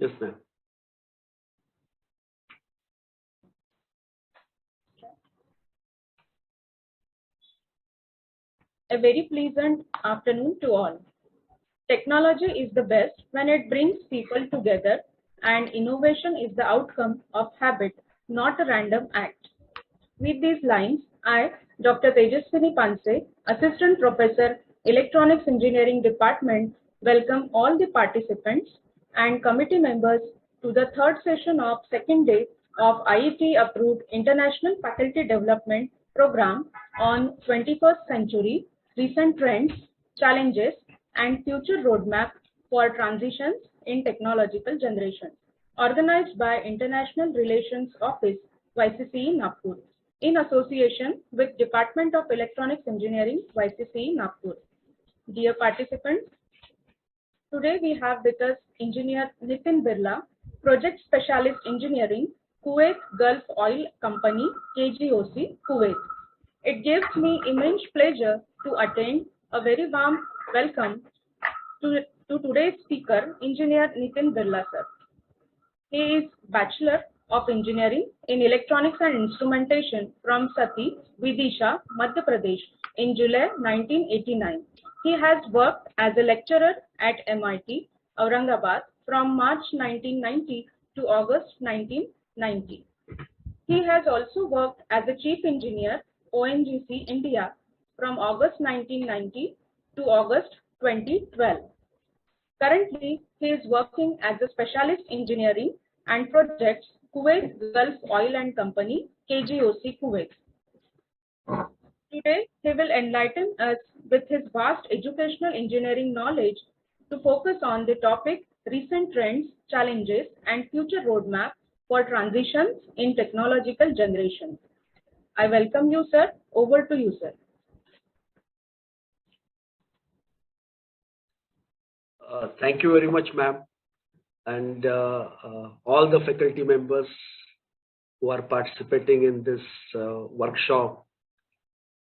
Yes, ma'am. A very pleasant afternoon to all. Technology is the best when it brings people together, and innovation is the outcome of habit, not a random act. With these lines, I, Dr. Tejaswini Panse, Assistant Professor, Electronics Engineering Department, welcome all the participants and committee members to the third session of second day of IET approved International Faculty Development Program on 21st Century, Recent Trends, Challenges, and Future Roadmap for Transitions in Technological Generations, organized by International Relations Office, YCCE Nagpur, in association with Department of Electronics Engineering, YCCE Nagpur. Dear participants, today we have with us Engineer Nitin Birla, Project Specialist Engineering, Kuwait Gulf Oil Company, KGOC, Kuwait. It gives me immense pleasure to attend a very warm welcome to today's speaker, Engineer Nitin Birla, sir. He is Bachelor of Engineering in Electronics and Instrumentation from Sati, Vidisha, Madhya Pradesh in July 1989. He has worked as a lecturer at MIT, Aurangabad from March 1990 to August 1990. He has also worked as a Chief Engineer, ONGC India from August 1990 to August 2012. Currently, he is working as a Specialist Engineering and Projects, Kuwait Gulf Oil and Company, KGOC, Kuwait. Today, he will enlighten us with his vast educational engineering knowledge to focus on the topic Recent Trends, Challenges, and Future Roadmap for Transitions in Technological Generations. I welcome you, sir. Over to you, sir. Thank you very much, ma'am, and all the faculty members who are participating in this workshop.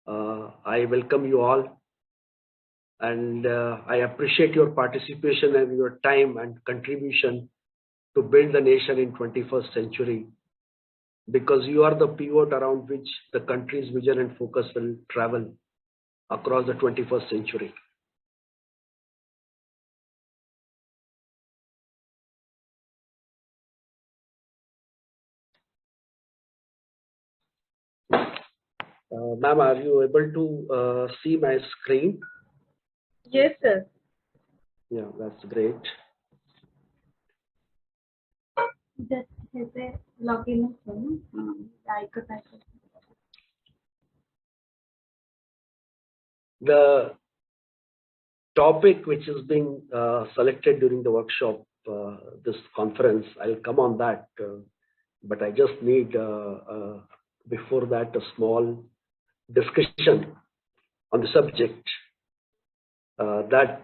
I welcome you all, and I appreciate your participation and your time and contribution to build the nation in 21st century, because you are the pivot around which the country's vision and focus will travel across the 21st century. Ma'am, are you able to see my screen? Yes, sir. Yeah, that's great. Just have a login. The topic which is being selected during the workshop, this conference, I'll come on that, but I just need before that a small discussion on the subject. That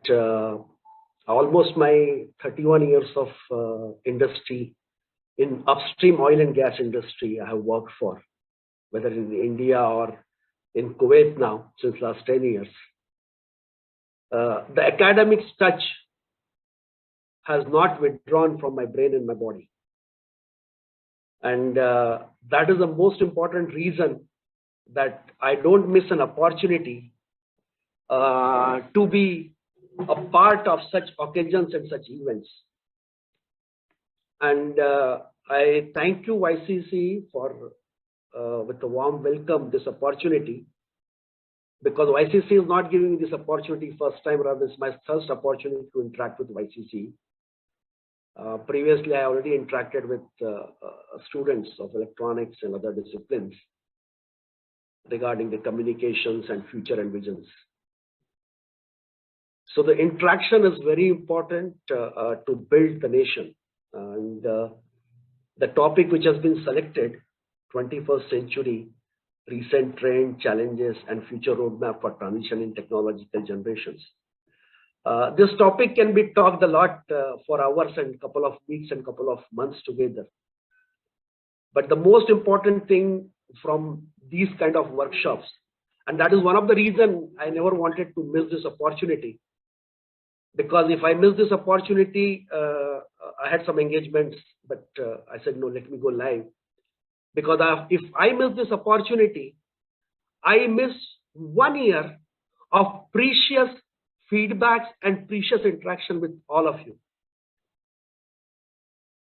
almost my 31 years of industry in upstream oil and gas industry I have worked for, whether in India or in Kuwait now since last 10 years. The academic touch has not withdrawn from my brain and my body. And that is the most important reason that I don't miss an opportunity to be a part of such occasions and such events. And I thank you, YCCE, for with a warm welcome this opportunity, because YCCE is not giving me this opportunity first time, rather it's my first opportunity to interact with YCCE. Previously, I already interacted with students of electronics and other disciplines regarding the communications and future and visions. So the interaction is very important to build the nation. And the topic which has been selected, 21st century, recent trend, challenges, and future roadmap for transition in technological generations. This topic can be talked a lot for hours and couple of weeks and couple of months together. But the most important thing from these kind of workshops, and that is one of the reasons I never wanted to miss this opportunity, because if I miss this opportunity, I had some engagements, but I said, no, let me go live. Because if I miss this opportunity, I miss 1 year of precious feedbacks and precious interaction with all of you.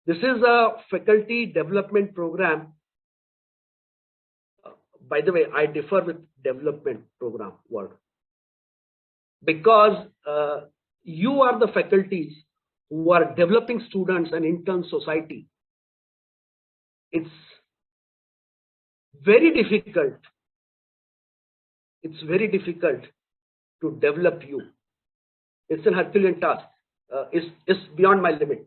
This is a faculty development program. By the way, I differ with development program word, because you are the faculties who are developing students and intern society. It's very difficult. It's very difficult to develop you. It's a Herculean task. It's beyond my limit.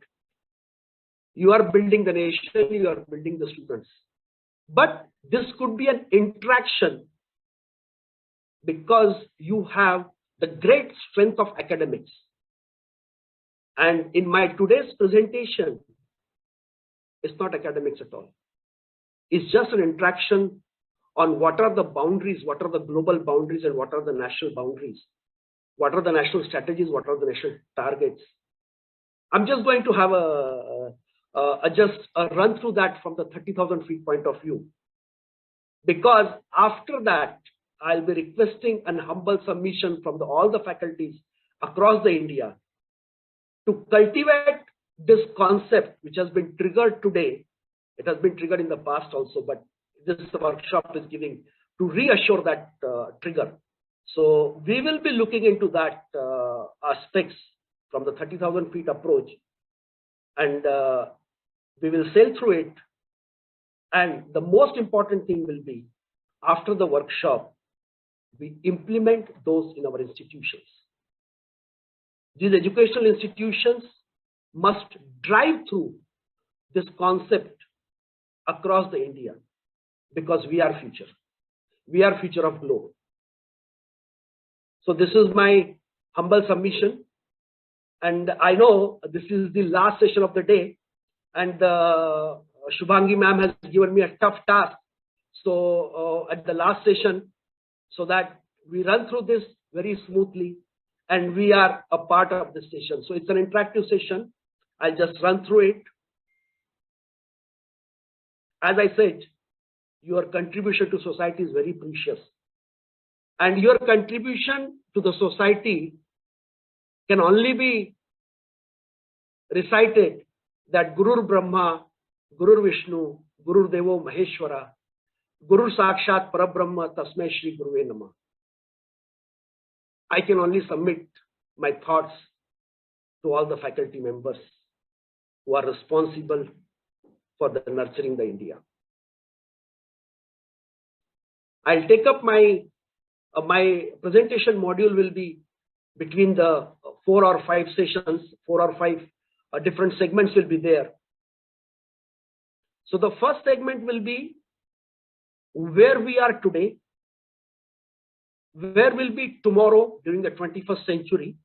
You are building the nation, you are building the students. But this could be an interaction, because you have the great strength of academics. And in my today's presentation, it's not academics at all. It's just an interaction on what are the boundaries, what are the global boundaries, and what are the national boundaries. What are the national strategies, what are the national targets. I'm just going to have just a run through that from the 30,000 feet point of view. Because after that, I'll be requesting an humble submission from all the faculties across the India to cultivate this concept, which has been triggered today. It has been triggered in the past also, but this workshop is giving to reassure that trigger. So we will be looking into that aspects from the 30,000 feet approach, and we will sail through it. And the most important thing will be, after the workshop, we implement those in our institutions. These educational institutions must drive through this concept across the India, because we are future. We are future of globe. So this is my humble submission. And I know this is the last session of the day, and Shubhangi ma'am has given me a tough task. So at the last session, so that we run through this very smoothly, and we are a part of this session. So it's an interactive session. I'll just run through it. As I said, your contribution to society is very precious. And your contribution to the society can only be recited that Gurur Brahma, Gurur Vishnu, Gurur Devo Maheshwara, Guru Sakshat Parabrahma Tasmai Shri Guruve Namah. I can only submit my thoughts to all the faculty members who are responsible for the nurturing the India. I'll take up my presentation module will be between the 4 or 5 sessions, 4 or 5 different segments will be there. So the first segment will be where we are today, where will be tomorrow during the 21st century.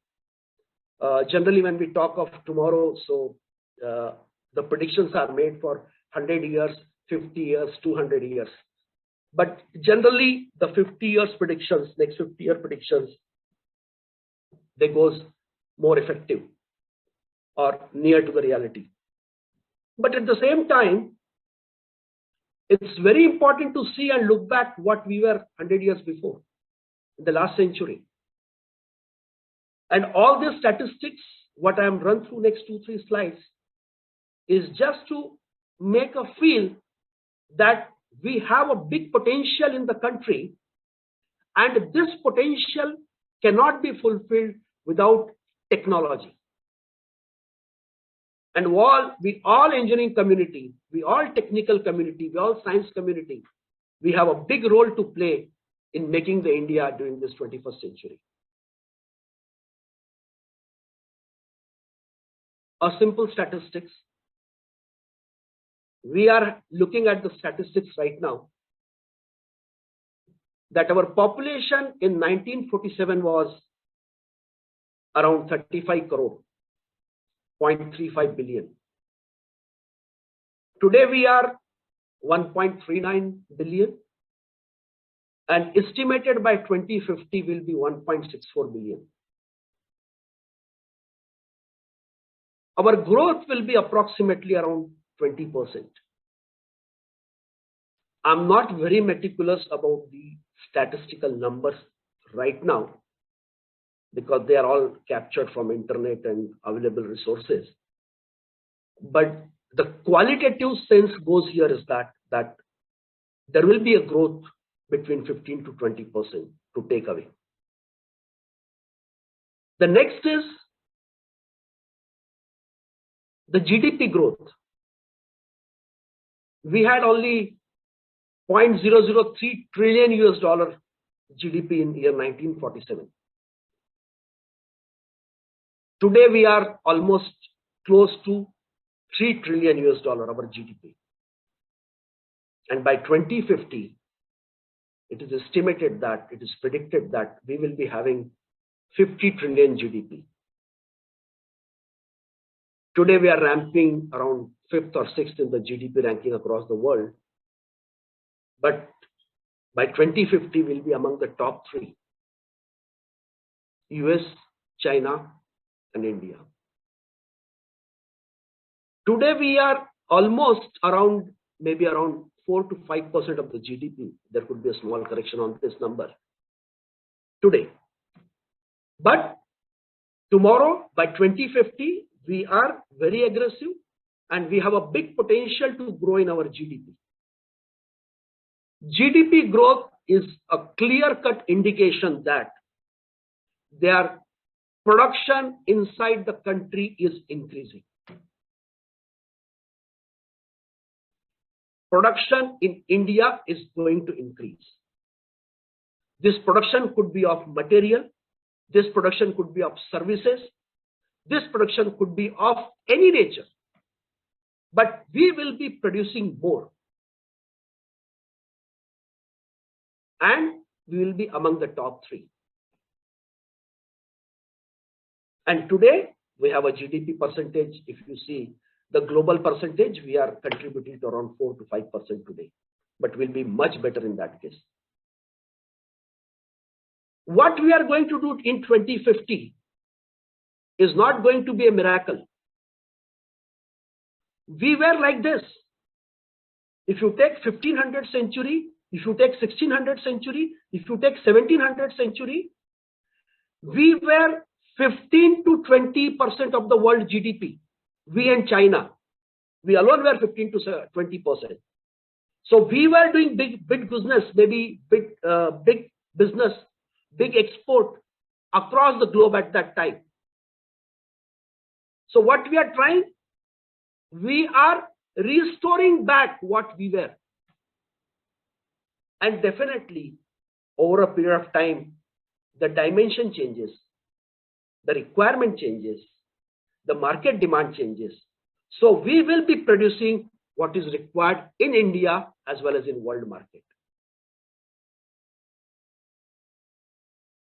Generally, when we talk of tomorrow, so the predictions are made for 100 years, 50 years, 200 years. But generally, the 50 years predictions, next 50-year predictions, they goes more effective or near to the reality. But at the same time, it's very important to see and look back what we were 100 years before, in the last century. And all these statistics, what I am run through next 2-3 slides, is just to make a feel that we have a big potential in the country, and this potential cannot be fulfilled without technology. And we all engineering community, we all technical community, we all science community, we have a big role to play in making the India during this 21st century. A simple statistics. We are looking at the statistics right now that our population in 1947 was around 35 crore, 0.35 billion. Today we are 1.39 billion, and estimated by 2050 will be 1.64 billion. our growth will be approximately around 20%. I'm not very meticulous about the statistical numbers right now because they are all captured from internet and available resources. But the qualitative sense goes here is that there will be a growth between 15 to 20% to take away. The next is the GDP growth. We had only 0.003 trillion US dollar GDP in year 1947. Today we are almost close to 3 trillion US dollar our GDP. And by 2050, it is estimated that, it is predicted that we will be having 50 trillion GDP. Today we are ranking around 5th or 6th in the GDP ranking across the world. But by 2050, we'll be among the top 3. US, China, and India. Today we are almost around, maybe around 4 to 5% of the GDP. There could be a small correction on this number today. But tomorrow, by 2050, we are very aggressive and we have a big potential to grow in our GDP. GDP growth is a clear-cut indication that their production inside the country is increasing. Production in India is going to increase. This production could be of material, this production could be of services, this production could be of any nature, but we will be producing more. And we will be among the top 3. And today we have a GDP percentage. If you see the global percentage, we are contributing to around 4 to 5% today, but we'll be much better in that case. What we are going to do in 2050 is not going to be a miracle. We were like this. If you take 1500 century, if you take 1600 century, if you take 1700 century, we were 15 to 20% of the world GDP. We and China, we alone were 15 to 20%. So we were doing big business, maybe big business, big export across the globe at that time. So what we are trying, we are restoring back what we were. And definitely over a period of time, the dimension changes, the requirement changes, the market demand changes. So we will be producing what is required in India as well as in world market.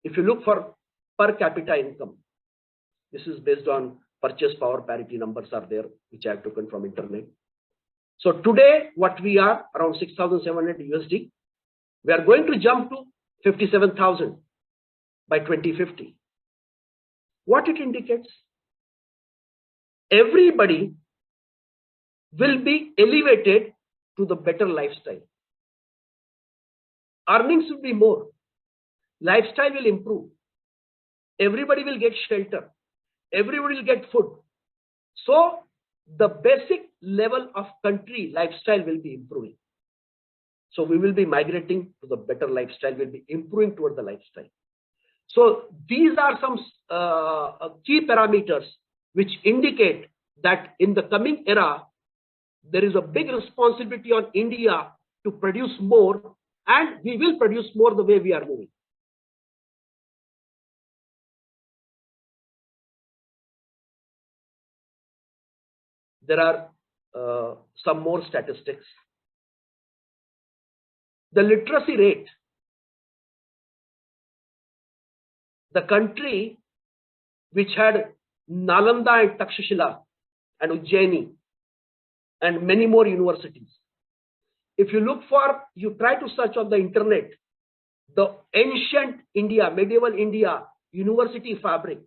If you look for per capita income, this is based on purchase power parity numbers are there, which I have taken from internet. So today, what we are around 6,700 USD, we are going to jump to 57,000 by 2050. What it indicates? Everybody will be elevated to the better lifestyle. Earnings will be more. Lifestyle will improve. Everybody will get shelter. Everybody will get food. So the basic level of country lifestyle will be improving. So we will be migrating to the better lifestyle, we'll be improving toward the lifestyle. So these are some key parameters which indicate that in the coming era, there is a big responsibility on India to produce more, and we will produce more the way we are moving. There are some more statistics. The literacy rate. The country which had Nalanda and Takshashila and Ujjaini and many more universities. If you look for, you try to search on the internet, the ancient India, medieval India university fabric,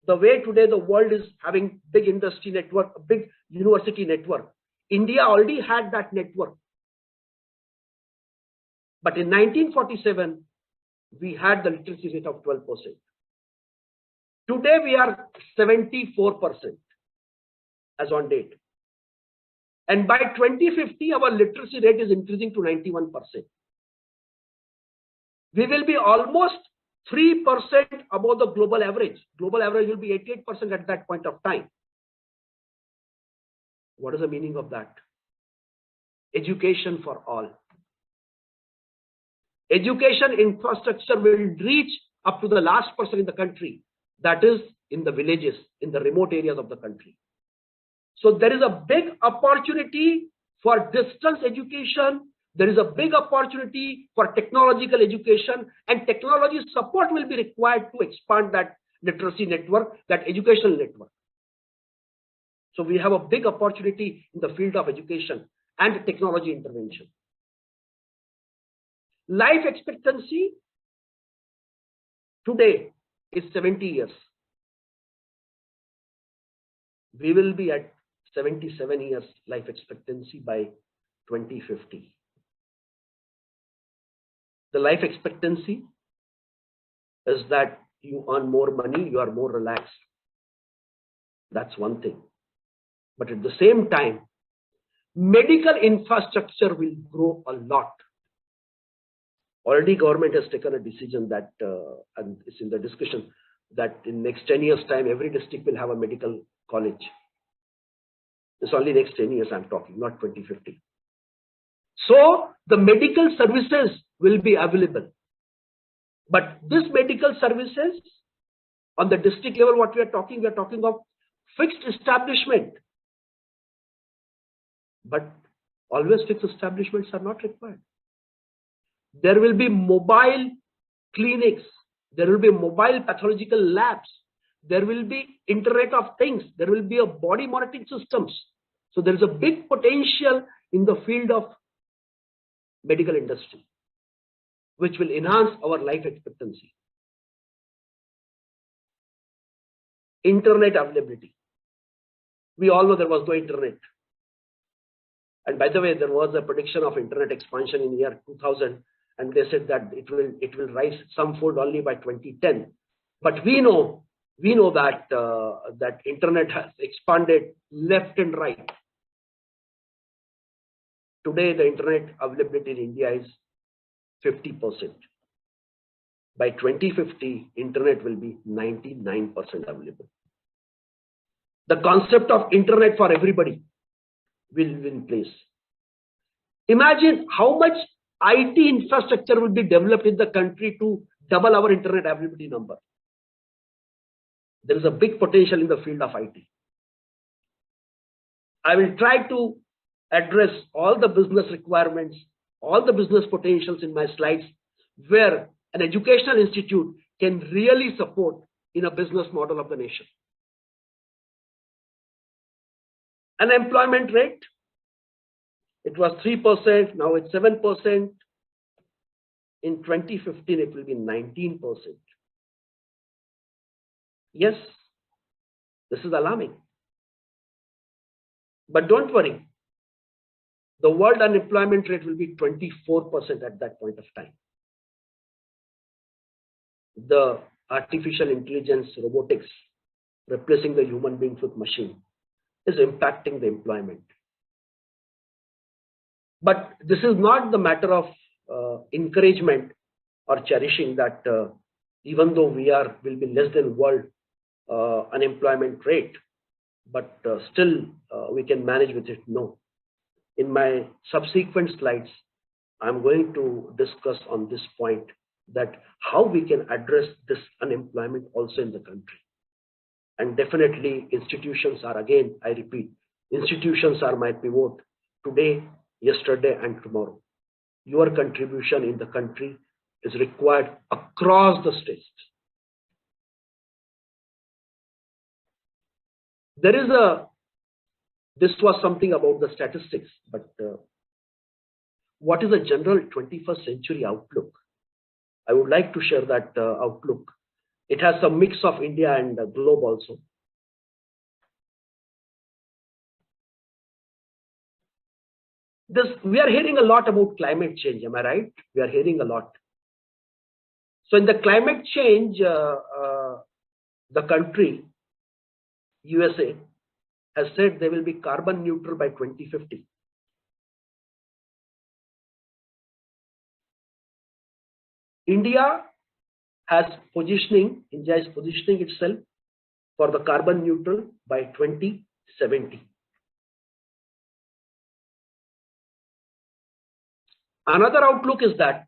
The way today the world is having big industry network, a big university network. India already had that network. But in 1947, we had the literacy rate of 12%. Today we are 74% as on date. And by 2050, our literacy rate is increasing to 91%. We will be almost 3% above the global average. Global average will be 88% at that point of time. What is the meaning of that? Education for all. Education infrastructure will reach up to the last person in the country, that is in the villages, in the remote areas of the country. So there is a big opportunity for distance education. There is a big opportunity for technological education, and technology support will be required to expand that literacy network, that educational network. So we have a big opportunity in the field of education and technology intervention. Life expectancy today is 70 years. We will be at 77 years life expectancy by 2050. The life expectancy is that you earn more money, you are more relaxed. That's one thing. But at the same time, medical infrastructure will grow a lot. Already government has taken a decision that, and it's in the discussion, that in next 10 years time, every district will have a medical college. It's only next 10 years I'm talking, not 2050. So the medical services will be available. But this medical services on the district level, what we are talking of fixed establishment. But always fixed establishments are not required. There will be mobile clinics. There will be mobile pathological labs. There will be Internet of Things. There will be a body monitoring systems. So there is a big potential in the field of medical industry, which will enhance our life expectancy. Internet availability. We all know there was no internet. And by the way, there was a prediction of internet expansion in year 2000, and they said that it will rise somefold only by 2010. But we know that that internet has expanded left and right. Today, the internet availability in India is 50%. By 2050, internet will be 99% available. The concept of internet for everybody will be in place. Imagine how much IT infrastructure will be developed in the country to double our internet availability number. There is a big potential in the field of IT. I will try to address all the business requirements, all the business potentials in my slides, where an educational institute can really support in a business model of the nation. Unemployment rate, it was 3%, now it's 7%. In 2015, it will be 19%. Yes, this is alarming. But don't worry, the world unemployment rate will be 24% at that point of time. The artificial intelligence, robotics, replacing the human beings with machine is impacting the employment. But this is not the matter of encouragement or cherishing that even though will be less than world unemployment rate, but still we can manage with it. No. In my subsequent slides, I'm going to discuss on this point, that how we can address this unemployment also in the country. And definitely institutions are, again, I repeat, institutions are my pivot today, yesterday, and tomorrow. Your contribution in the country is required across the states. This was something about the statistics, but what is a general 21st century outlook? I would like to share that outlook. It has some mix of India and globe also. We are hearing a lot about climate change. Am I right? We are hearing a lot. So in the climate change, the country, USA, has said they will be carbon neutral by 2050. India is positioning itself for the carbon neutral by 2070. Another outlook is that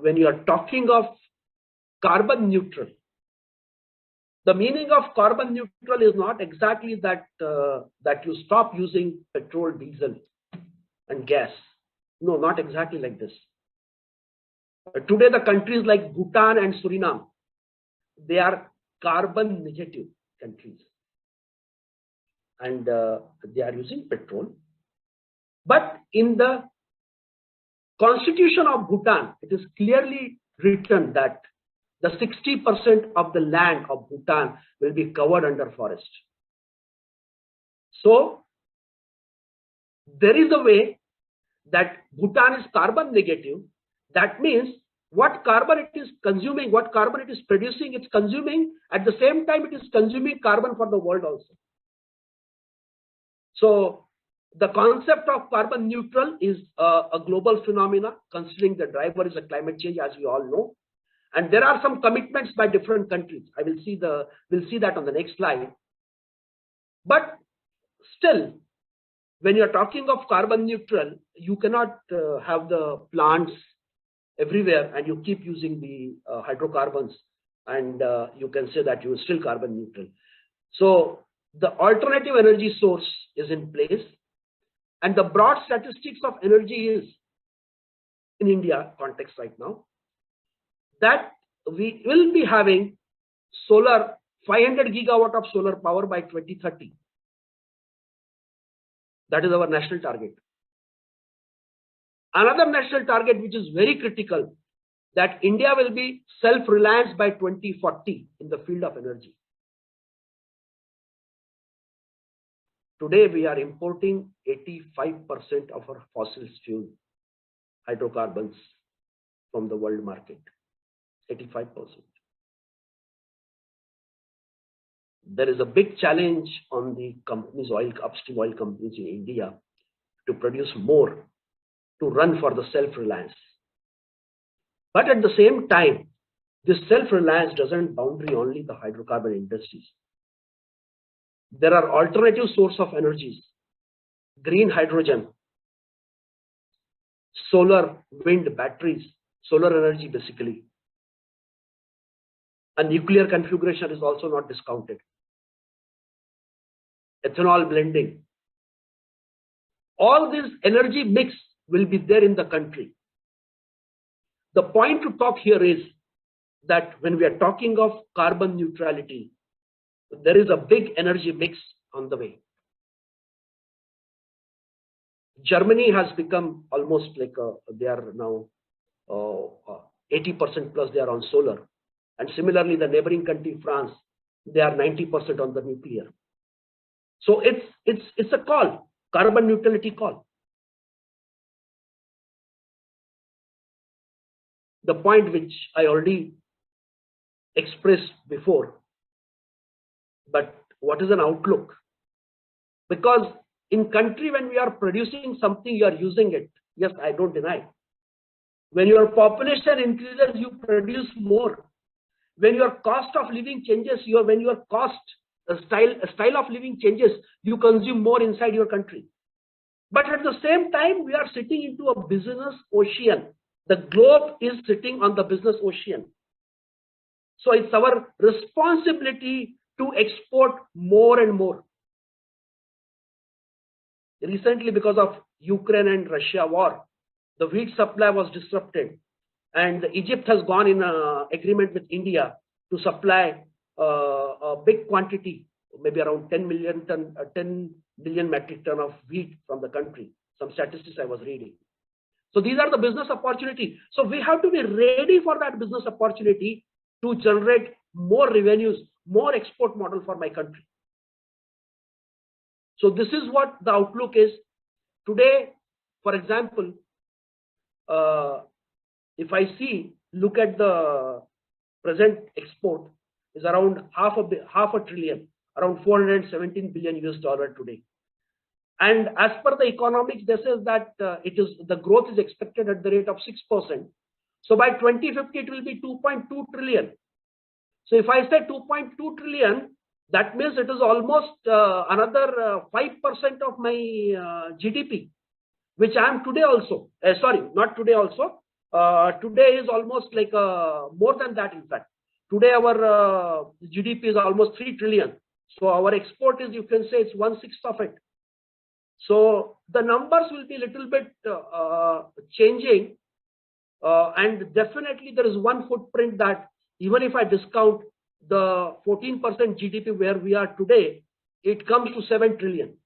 when you are talking of carbon neutral, the meaning of carbon neutral is not exactly that you stop using petrol, diesel, and gas. No, not exactly like this. Today, the countries like Bhutan and Suriname, they are carbon negative countries, and they are using petrol. But in the Constitution of Bhutan, it is clearly written that the 60% of the land of Bhutan will be covered under forest. So there is a way that Bhutan is carbon negative. That means what carbon it is consuming, what carbon it is producing, it's consuming. At the same time, it is consuming carbon for the world also. So the concept of carbon neutral is a global phenomena, considering the driver is a climate change, as we all know. And there are some commitments by different countries. We'll see that on the next slide. But still, when you're talking of carbon neutral, you cannot have the plants everywhere and you keep using the hydrocarbons, and you can say that you are still carbon neutral. So the alternative energy source is in place, and the broad statistics of energy is, in India context right now, that we will be having 500 gigawatt of solar power by 2030. That is our national target. Another national target, which is very critical, that India will be self-reliant by 2040 in the field of energy. Today, we are importing 85% of our fossil fuel, hydrocarbons, from the world market. 85%. There is a big challenge on the companies, upstream oil companies in India, to produce more, to run for the self-reliance. But at the same time, this self-reliance doesn't boundary only the hydrocarbon industries. There are alternative sources of energies, green hydrogen, solar, wind, batteries, solar energy basically. A nuclear configuration is also not discounted. Ethanol blending. All this energy mix will be there in the country. The point to talk here is that when we are talking of carbon neutrality, there is a big energy mix on the way. Germany has become almost like they are now 80% plus they are on solar. And similarly, the neighboring country, France, they are 90% on the nuclear. So it's a call, carbon neutrality call. The point which I already expressed before, but what is an outlook? Because in country, when we are producing something, you are using it. Yes, I don't deny. When your population increases, you produce more. When your cost of living changes, when your style of living changes, you consume more inside your country. But at the same time, we are sitting into a business ocean. The globe is sitting on the business ocean. So it's our responsibility to export more and more. Recently, because of Ukraine and Russia war, the wheat supply was disrupted, and Egypt has gone in agreement with India to supply a big quantity, maybe around 10 million metric ton of wheat from the country. Some statistics I was reading. So these are the business opportunity. So we have to be ready for that business opportunity to generate more revenues, more export model for my country. So this is what the outlook is. Today, for example, if I look at the present export is around half a trillion, around 417 billion US dollar today. And as per the economics, this is that the growth is expected at the rate of 6%. So by 2050, it will be 2.2 trillion. So if I say 2.2 trillion, that means it is almost another 5% of my GDP, which I am today also. Sorry, not today also. Today is almost like more than that, in fact. Today our GDP is almost 3 trillion. So our export is, you can say, it's 1/6 of it. So the numbers will be a little bit changing. And definitely there is one footprint that even if I discount the 14% GDP where we are today, it comes to 7 trillion.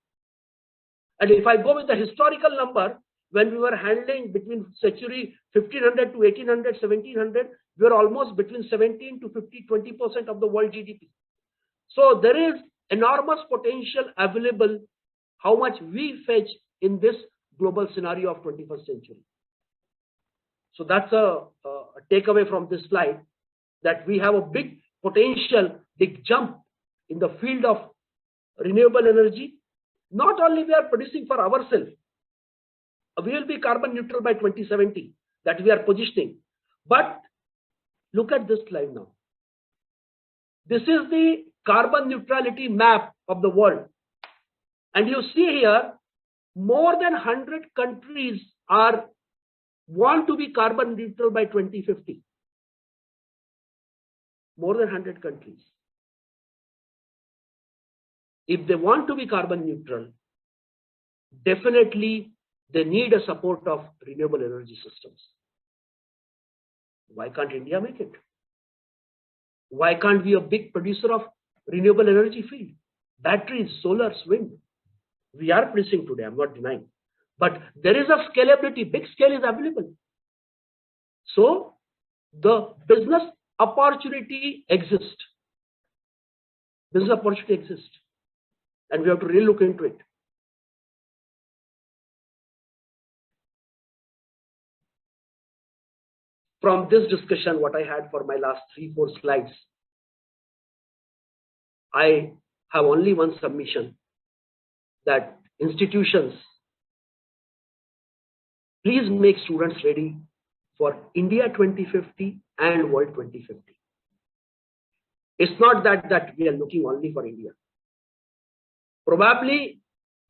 And if I go with the historical number, when we were handling between century 1500 to 1800, 1700, we were almost between 17 to 50, 20% of the world GDP. So there is enormous potential available, how much we fetch in this global scenario of 21st century. So that's a takeaway from this slide, that we have a big potential, big jump in the field of renewable energy. Not only we are producing for ourselves, we will be carbon neutral by 2070, that we are positioning. But look at this slide now. This is the carbon neutrality map of the world. And you see here, more than 100 countries want to be carbon neutral by 2050. More than 100 countries. If they want to be carbon neutral, definitely they need a support of renewable energy systems. Why can't India make it? Why can't we be a big producer of renewable energy field? Batteries, solar, wind. We are producing today, I'm not denying. But there is a scalability, big scale is available. So the business opportunity exists. Business opportunity exists. And we have to really look into it. From this discussion, what I had for my last 3-4 slides, I have only one submission, that institutions, please make students ready for India 2050 and World 2050. It's not that we are looking only for India. Probably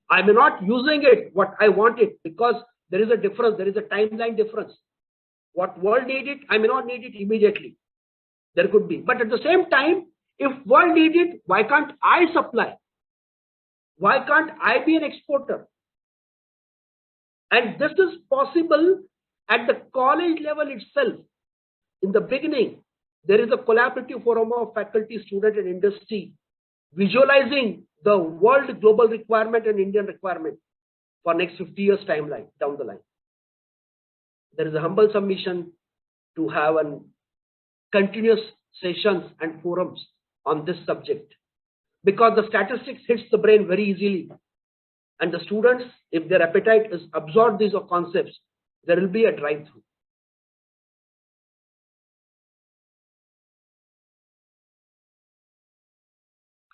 I may not using it what I want it, because there is a difference, there is a timeline difference. What world need it, I may not need it immediately. There could be. But at the same time, if world need it, why can't I supply? Why can't I be an exporter? And this is possible at the college level itself. In the beginning, there is a collaborative forum of faculty, student, and industry, visualizing the world global requirement and Indian requirement for next 50 years timeline down the line. There is a humble submission to have continuous sessions and forums on this subject, because the statistics hits the brain very easily, and the students, if their appetite is absorb these concepts, there will be a drive through.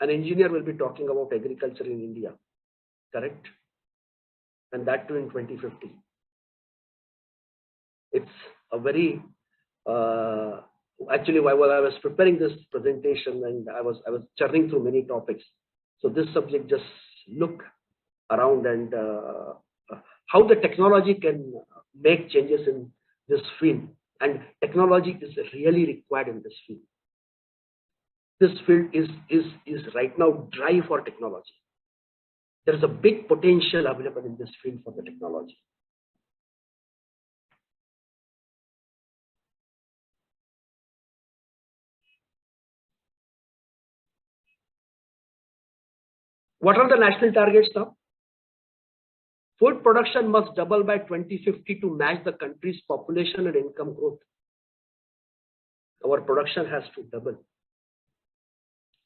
An engineer will be talking about agriculture in India, correct? And that too in 2050. It's a very actually, while I was preparing this presentation, and I was churning through many topics. So this subject just look around and how the technology can make changes in this field, and technology is really required in this field. This field is right now dry for technology. There is a big potential available in this field for the technology. What are the national targets now? Food production must double by 2050 to match the country's population and income growth. our production has to double.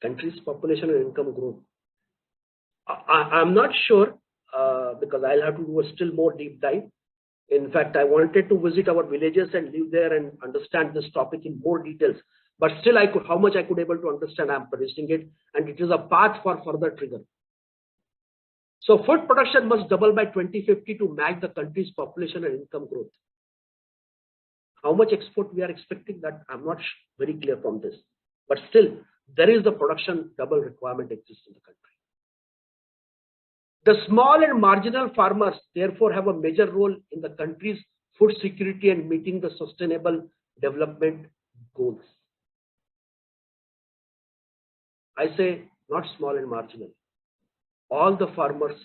Country's population and income growth. I'm not sure because I'll have to do a still more deep dive. In fact, I wanted to visit our villages and live there and understand this topic in more details. But still, how much I could able to understand, I'm producing it, and it is a path for further trigger. So food production must double by 2050 to match the country's population and income growth. How much export we are expecting, that I'm not very clear from this. But still, there is the production double requirement exists in the country. The small and marginal farmers therefore have a major role in the country's food security and meeting the sustainable development goals. I say not small and marginal. All the farmers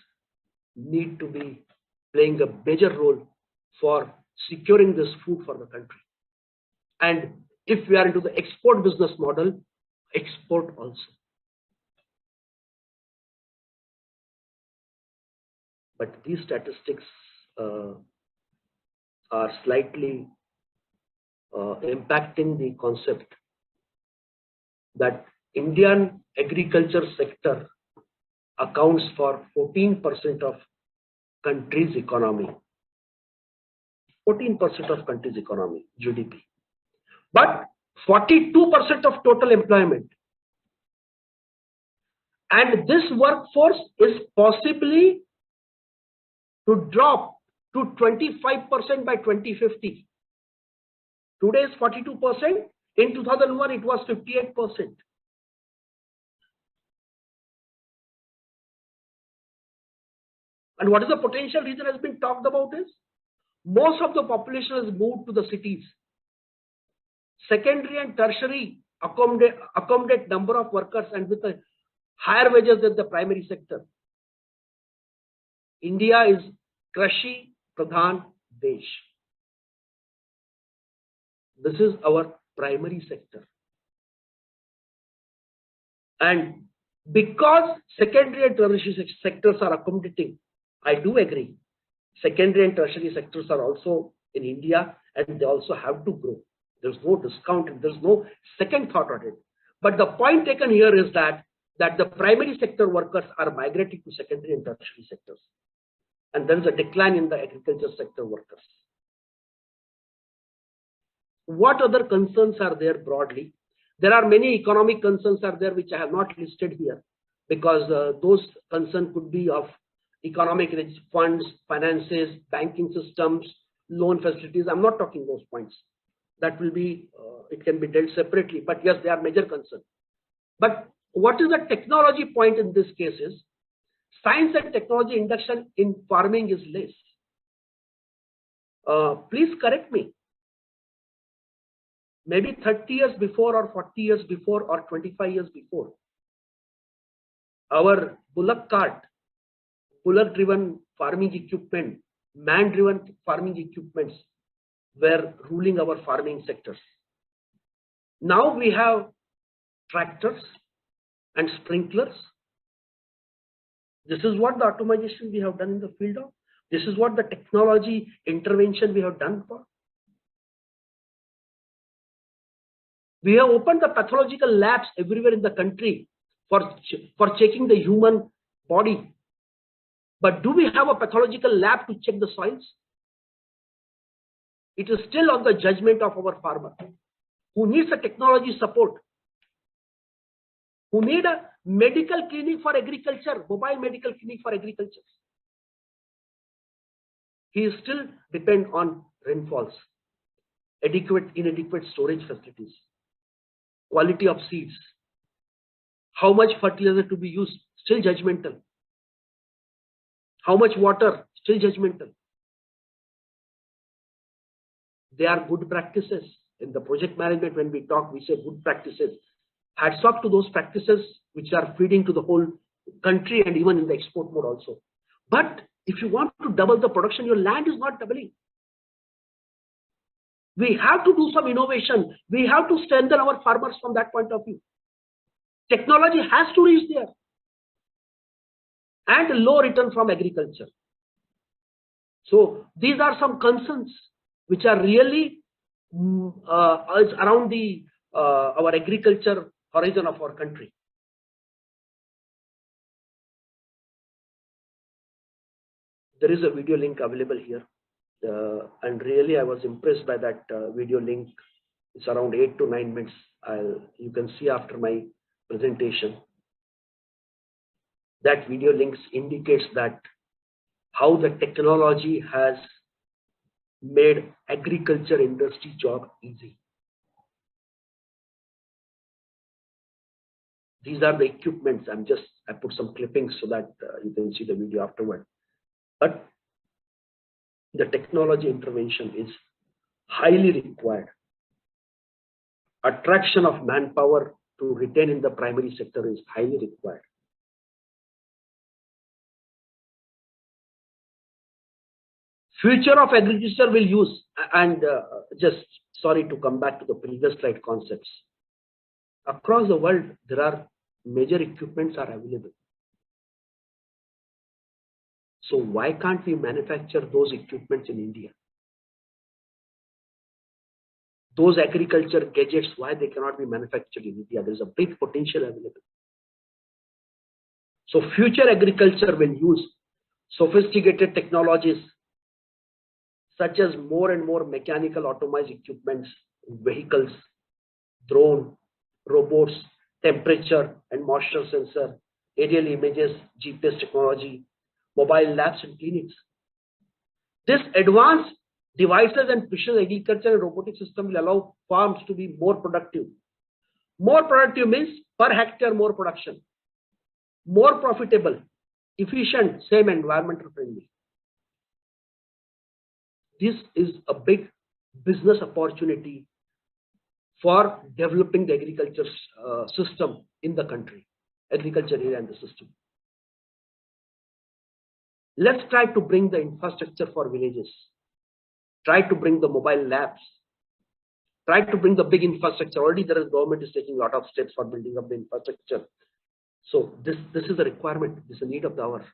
need to be playing a major role for securing this food for the country. And if we are into the export business model, export also. But these statistics are slightly impacting the concept that Indian agriculture sector accounts for 14% of country's economy. 14% of country's economy, GDP. But 42% of total employment. And this workforce is possibly to drop to 25% by 2050. Today is 42%. In 2001, it was 58%. And what is the potential reason has been talked about is most of the population has moved to the cities. Secondary and tertiary accommodate number of workers and with a higher wages than the primary sector. India is Krashi Pradhan Desh. This is our primary sector. And because secondary and tertiary sectors are accommodating, I do agree. Secondary and tertiary sectors are also in India and they also have to grow. There's no discount and there's no second thought on it. But the point taken here is that the primary sector workers are migrating to secondary and tertiary sectors. And there is a decline in the agriculture sector workers. What other concerns are there broadly? There are many economic concerns are there which I have not listed here because those concerns could be of economic funds, finances, banking systems, loan facilities. I'm not talking those points. That will be, it can be dealt separately, but yes, they are major concerns. But what is the technology point in this case is, science and technology induction in farming is less. Please correct me. Maybe 30 years before or 40 years before or 25 years before, our bullock cart, bullock-driven farming equipment, man-driven farming equipments were ruling our farming sectors. Now we have tractors and sprinklers. This is what the automation we have done in the field of. This is what the technology intervention we have done for. We have opened the pathological labs everywhere in the country for checking the human body. But do we have a pathological lab to check the soils? It is still on the judgment of our farmer, who needs a technology support, who need a medical clinic for agriculture, mobile medical clinic for agriculture. He is still depend on rainfalls, inadequate storage facilities, quality of seeds, how much fertilizer to be used, still judgmental. How much water, still judgmental. They are good practices. In the project management, when we talk, we say good practices. Hats off to those practices which are feeding to the whole country and even in the export mode also. But if you want to double the production, your land is not doubling. We have to do some innovation. We have to strengthen our farmers from that point of view. Technology has to reach there. And low return from agriculture. So these are some concerns which are really around the our agriculture horizon of our country. There is a video link available here, and really I was impressed by that video link. It's around 8 to 9 minutes. You can see after my presentation. That video links indicates that how the technology has made agriculture industry job easy. These are the equipments. I put some clippings so that you can see the video afterward. But the technology intervention is highly required. Attraction of manpower to retain in the primary sector is highly required. Future of agriculture will use, and just sorry to come back to the previous slide concepts. Across the world, there are major equipments are available. So why can't we manufacture those equipments in India? Those agriculture gadgets, why they cannot be manufactured in India? There is a big potential available. So future agriculture will use sophisticated technologies such as more and more mechanical automized equipments, vehicles, drone, robots, temperature and moisture sensor, aerial images, GPS technology, mobile labs and clinics. This advanced devices and precision agriculture and robotic system will allow farms to be more productive. More productive means per hectare more production, more profitable, efficient, same environmental friendly. This is a big business opportunity for developing the agriculture system in the country, agriculture area and the system. Let's try to bring the infrastructure for villages, try to bring the mobile labs, try to bring the big infrastructure. Already there is government is taking a lot of steps for building up the infrastructure. So this is a requirement, this is a need of the hour.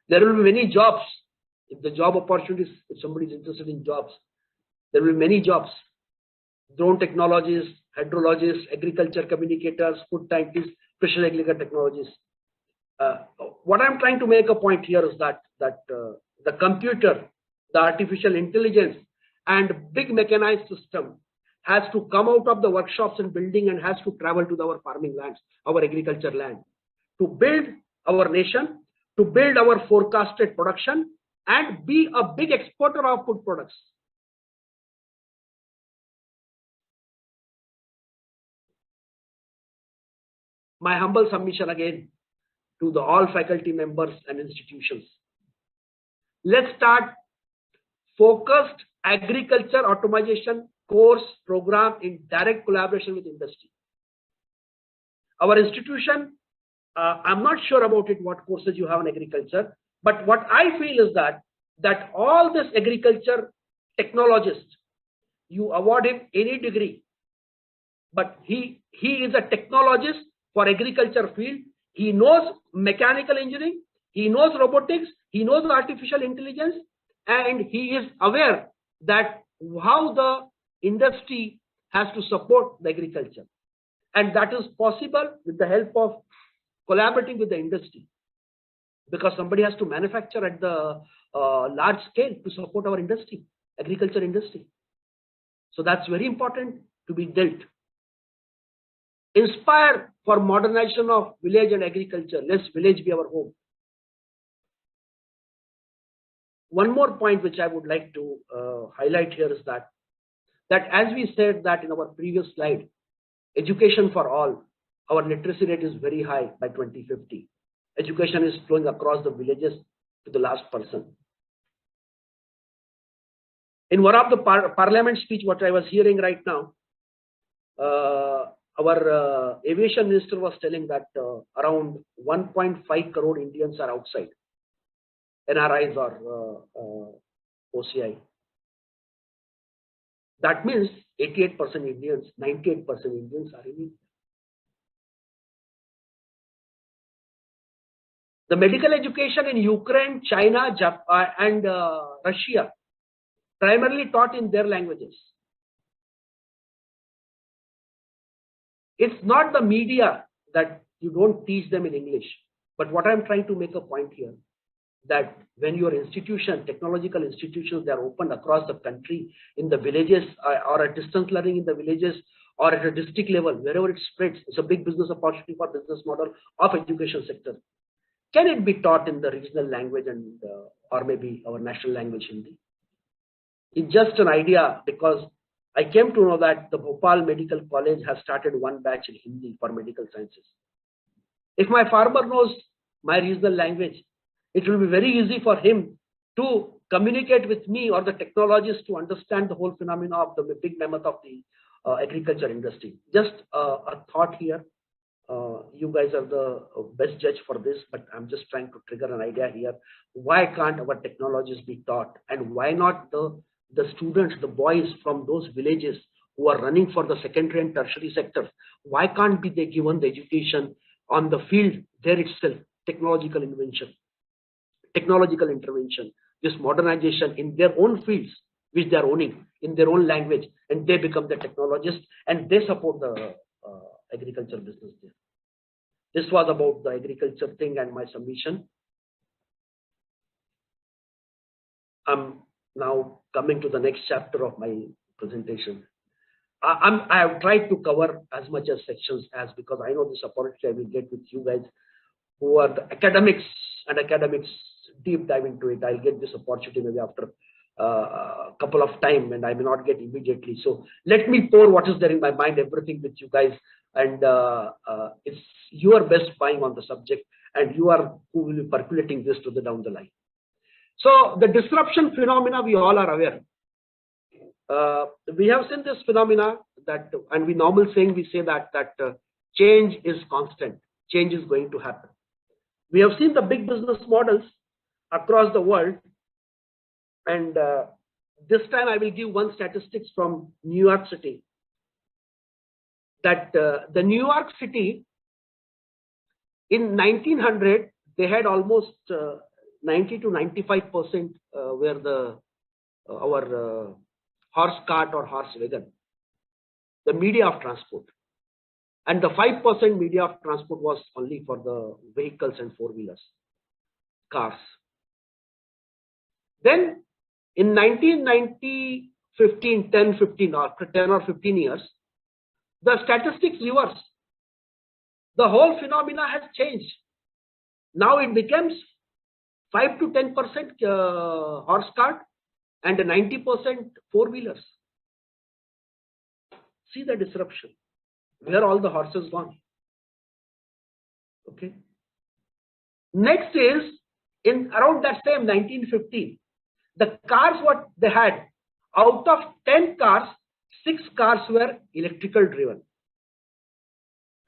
There will be many jobs. If the job opportunities, if somebody is interested in jobs, there will be many jobs. Drone technologists, hydrologists, agriculture communicators, food scientists, precision agriculture technologies. What I'm trying to make a point here is that the computer, the artificial intelligence, and big mechanized system has to come out of the workshops and building and has to travel to our farming lands, our agriculture land, to build our nation, to build our forecasted production, and be a big exporter of food products. My humble submission again to the all faculty members and institutions. Let's start focused agriculture automation course program in direct collaboration with industry. Our institution, I'm not sure about it, what courses you have in agriculture, but what I feel is that all this agriculture technologist, you award him any degree, but he is a technologist for agriculture field. He knows mechanical engineering, he knows robotics, he knows artificial intelligence, and he is aware that how the industry has to support the agriculture. And that is possible with the help of collaborating with the industry, because somebody has to manufacture at the large scale to support our industry, agriculture industry. So that's very important to be dealt. Inspire for modernization of village and agriculture. Let's village be our home. One more point which I would like to highlight here is that as we said that in our previous slide, education for all, our literacy rate is very high by 2050. Education is flowing across the villages to the last person. In one of the parliament speech, what I was hearing right now, our aviation minister was telling that around 1.5 crore Indians are outside, NRIs or OCI. That means 88% Indians, 98% Indians are in India. The medical education in Ukraine, China, Japan, and Russia primarily taught in their languages. It's not the media that you don't teach them in English. But what I'm trying to make a point here, that when your institution, technological institutions, they are opened across the country, in the villages, or at distance learning in the villages, or at a district level, wherever it spreads, it's a big business opportunity for business model of education sector. Can it be taught in the regional language and or maybe our national language, Hindi? It's just an idea, because I came to know that the Bhopal Medical College has started one batch in Hindi for medical sciences. If my farmer knows my regional language, it will be very easy for him to communicate with me or the technologists to understand the whole phenomena of the big mammoth of the agriculture industry. Just a thought here. You guys are the best judge for this, but I'm just trying to trigger an idea here. Why can't our technologies be taught, and why not the students, the boys from those villages who are running for the secondary and tertiary sectors, why can't be they given the education on the field there itself, technological invention, technological intervention, this modernization in their own fields, which they are owning in their own language, and they become the technologists and they support the agriculture business there. This was about the agriculture thing and my submission. I'm now coming to the next chapter of my presentation. I have tried to cover as much as sections as, because I know this opportunity I will get with you guys who are the academics, and academics deep dive into it. I'll get this opportunity maybe after a couple of time, and I may not get immediately. So let me pour what is there in my mind, everything with you guys, and it's your best buying on the subject, and you are who will be percolating this to the down the line. So the disruption phenomena, we all are aware. We have seen this phenomena that, and we normal saying, we say that change is constant, change is going to happen. We have seen the big business models across the world, and this time I will give one statistics from New York City, that the New York City in 1900 they had almost 90 to 95% where the our horse cart or horse wagon, the media of transport, and the 5% media of transport was only for the vehicles and four-wheelers, cars. Then in 1990, 10 or 15 years, the statistics reverse. The whole phenomena has changed. Now it becomes 5 to 10% horse cart and 90% four-wheelers. See the disruption. Where all the horses gone? Okay. Next is, in around that same 1950, the cars what they had, out of 10 cars, 6 cars were electrical driven.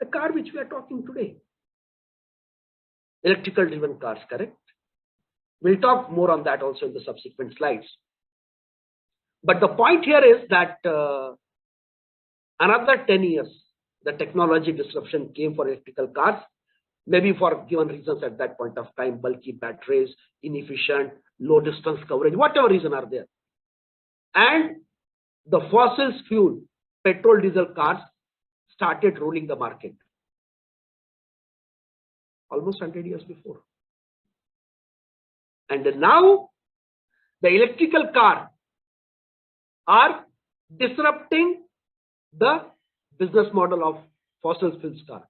The car which we are talking today, electrical driven cars, correct? We'll talk more on that also in the subsequent slides. But the point here is that another 10 years, the technology disruption came for electrical cars, maybe for given reasons at that point of time, bulky batteries, inefficient, low distance coverage, whatever reason are there. And the fossil fuel, petrol, diesel cars started ruling the market almost 100 years before. And now the electrical car are disrupting the business model of fossil fuels car.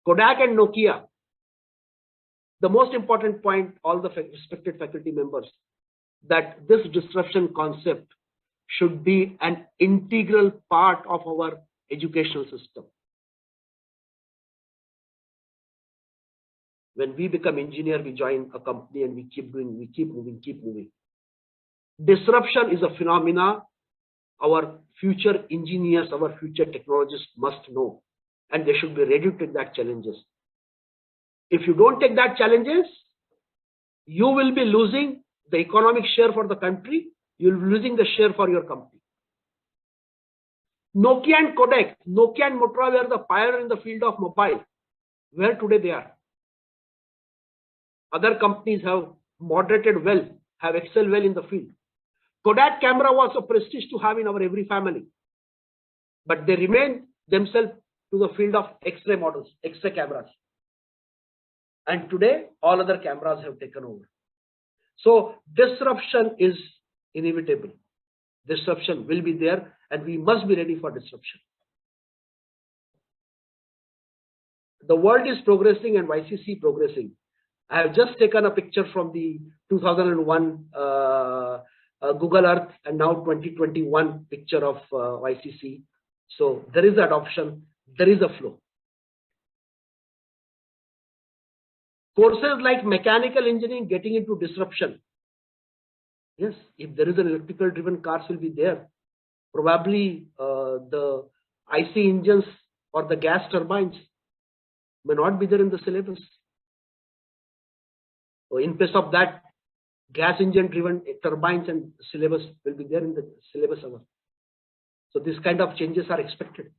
Kodak and Nokia, the most important point, all the respected faculty members, that this disruption concept should be an integral part of our educational system. When we become engineer, we join a company and we keep doing, we keep moving. Disruption is a phenomena our future engineers, our future technologists must know, and they should be ready to take that challenges. If you don't take that challenges, you will be losing the economic share for the country, you will be losing the share for your company. Nokia and Kodak, Nokia and Motorola were the pioneer in the field of mobile. Where today they are? Other companies have moderated well, have excelled well in the field. Kodak camera was a prestige to have in our every family. but they remain themselves to the field of X-ray models, X-ray cameras. And today, all other cameras have taken over. So disruption is inevitable. Disruption will be there, and we must be ready for disruption. The world is progressing and YCCE progressing. I have just taken a picture from the 2001 Google Earth and now 2021 picture of YCCE. So there is adoption, there is a flow. Courses like mechanical engineering getting into disruption. Yes, if there is an electrical driven cars will be there. Probably the IC engines or the gas turbines may not be there in the syllabus. So in place of that, gas engine driven turbines and syllabus will be there in the syllabus. So this kind of changes are expected.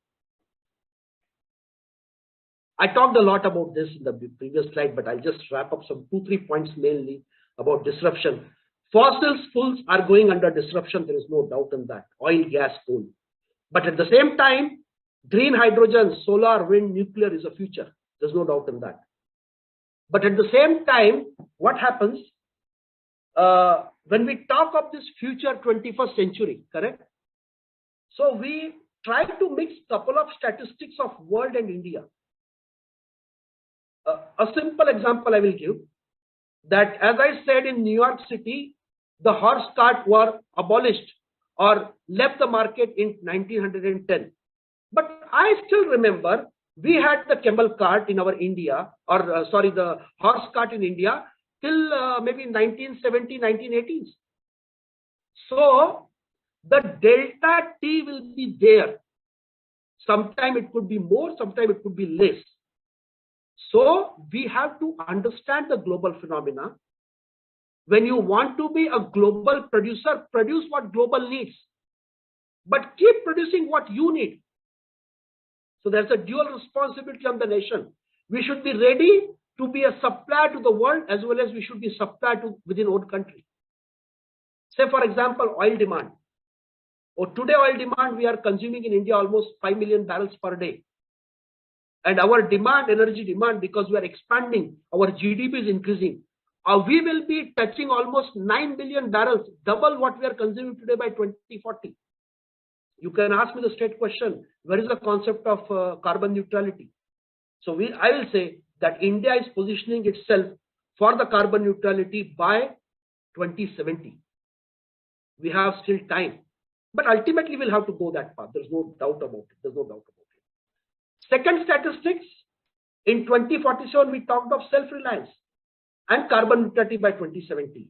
I talked a lot about this in the previous slide, but I'll just wrap up some 2-3 points mainly about disruption. Fossil fuels are going under disruption. There is no doubt in that. Oil, gas, coal. But at the same time, green hydrogen, solar, wind, nuclear is a future. There's no doubt in that. But at the same time, what happens when we talk of this future 21st century, correct? So we try to mix couple of statistics of world and India. A simple example I will give, that as I said, in New York City, the horse cart were abolished or left the market in 1910. But I still remember we had the camel cart in our India, or the horse cart in India till maybe 1970, 1980s. So the delta T will be there. Sometime it could be more, sometime it could be less. So we have to understand the global phenomena. When you want to be a global producer, produce what global needs, but keep producing what you need. So there's a dual responsibility on the nation. We should be ready to be a supplier to the world, as well as we should be supplier to within our own country. Say for example, oil demand. Or today oil demand, we are consuming in India almost 5 million barrels per day. And our demand, energy demand, because we are expanding, our GDP is increasing. We will be touching almost 9 billion barrels, double what we are consuming today by 2040. You can ask me the straight question, where is the concept of carbon neutrality? So I will say that India is positioning itself for the carbon neutrality by 2070. We have still time, but ultimately we'll have to go that path. There's no doubt about it. There's no doubt about it. Second statistics, in 2047, we talked of self-reliance and carbon neutrality by 2070.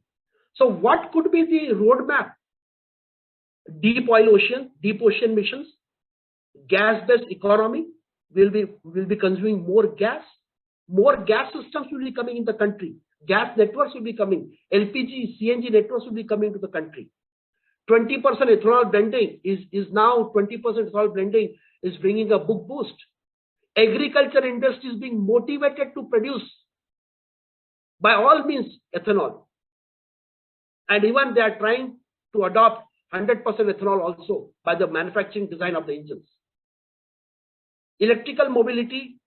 So what could be the roadmap? Deep ocean missions, gas-based economy. We'll be consuming more gas systems will be coming in the country. Gas networks will be coming. LPG, CNG networks will be coming to the country. 20% ethanol blending is now 20% ethanol blending is bringing a book boost. Agriculture industry is being motivated to produce by all means ethanol, and even they are trying to adopt 100% ethanol also by the manufacturing design of the engines. Electrical mobility,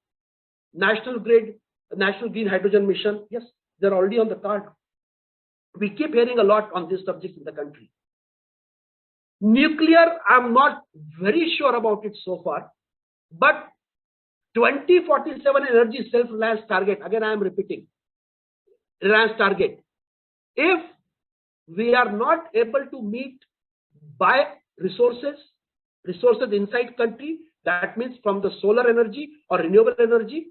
national grid, national green hydrogen mission, yes, they're already on the card. We keep hearing a lot on this subject in the country. Nuclear, I'm not very sure about it so far, but 2047 energy self-reliance target, again I am repeating, reliance target. If we are not able to meet by resources inside country, that means from the solar energy or renewable energy,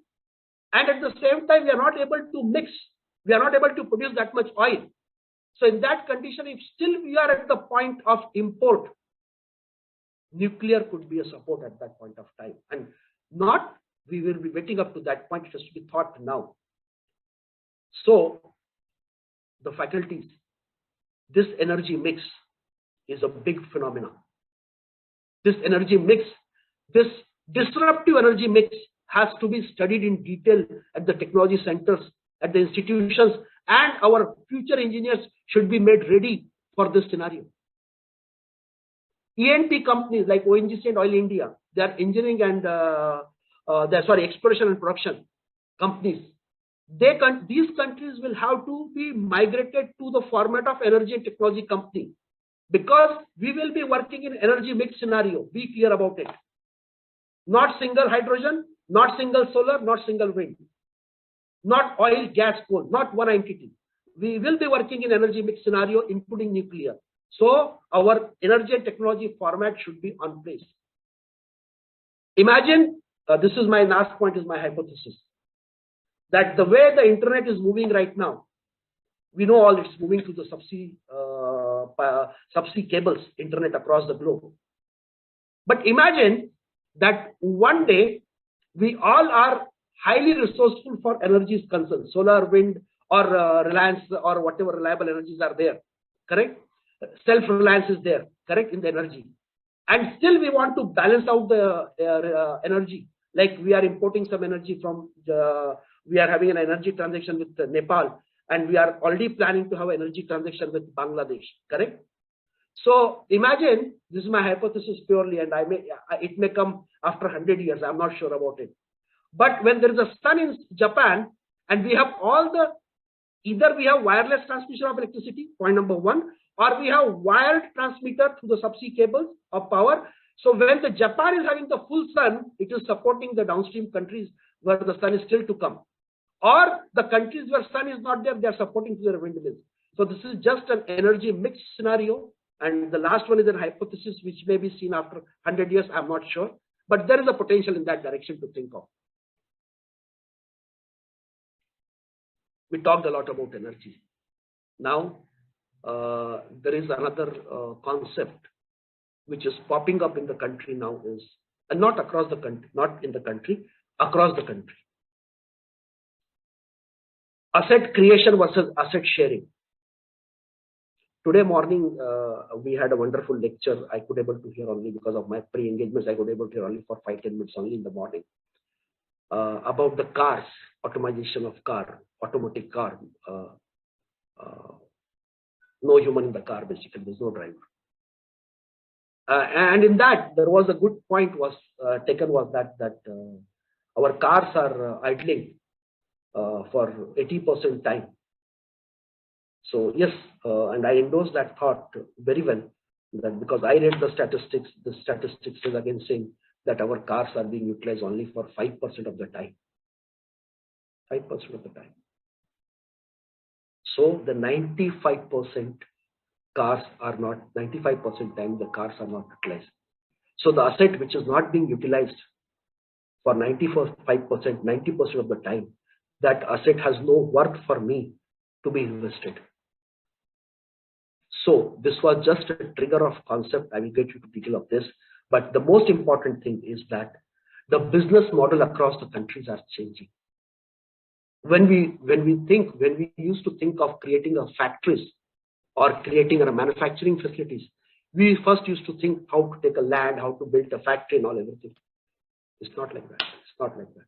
and at the same time we are not able to mix, we are not able to produce that much oil. So in that condition, if still we are at the point of import, nuclear could be a support at that point of time, and not we will be waiting up to that point. It has to be thought now. So the faculties, this energy mix is a big phenomenon. This energy mix, this disruptive energy mix has to be studied in detail at the technology centers, at the institutions, and our future engineers should be made ready for this scenario. E&P companies like ONGC and Oil India, they are engineering and exploration and production companies. These countries will have to be migrated to the format of energy and technology company, because we will be working in energy mix scenario. Be clear about it. Not single hydrogen, not single solar, not single wind, not oil, gas, coal, not one entity. We will be working in energy mix scenario, including nuclear. So our energy and technology format should be on place. Imagine, this is my last point, is my hypothesis, that the way the internet is moving right now, we know all it's moving to the subsea cables, internet across the globe. But imagine that one day we all are highly resourceful for energy is concerned, solar, wind, or reliance, or whatever reliable energies are there, correct? Self-reliance is there, correct, in the energy. And still we want to balance out the energy. Like we are importing some energy from, we are having an energy transaction with Nepal, and we are already planning to have an energy transaction with Bangladesh, correct? So imagine, this is my hypothesis purely, and it may come after 100 years, I'm not sure about it. But when there is a sun in Japan, and we have either we have wireless transmission of electricity, point number one, or we have wired transmitter through the subsea cables of power. So when the Japan is having the full sun, it is supporting the downstream countries where the sun is still to come. Or the countries where sun is not there, they are supporting their windmills. So this is just an energy mix scenario. And the last one is a hypothesis which may be seen after 100 years, I'm not sure. But there is a potential in that direction to think of. We talked a lot about energy. Now, there is another concept which is popping up in the country now, is, and not across the country, not in the country, across the country. Asset creation versus asset sharing. Today morning, we had a wonderful lecture. I could able to hear only because of my pre-engagements. I could able to hear only for 5-10 minutes only in the morning, about the cars, automation of car, automatic car. No human in the car, basically, there's no driver. And in that, there was a good point was taken, was that our cars are idling for 80% time. So yes, and I endorse that thought very well, that because I read the statistics is again saying that our cars are being utilized only for 5% of the time. 5% of the time. So the 95% cars are not, 95% time the cars are not utilized. So the asset which is not being utilized for 95%, 90% of the time, that asset has no worth for me to be invested. So this was just a trigger of concept. I will get you to detail of this. But the most important thing is that the business model across the countries are changing. When we used to think of creating a factories or creating a manufacturing facilities, we first used to think how to take a land, how to build a factory and all everything. It's not like that. It's not like that.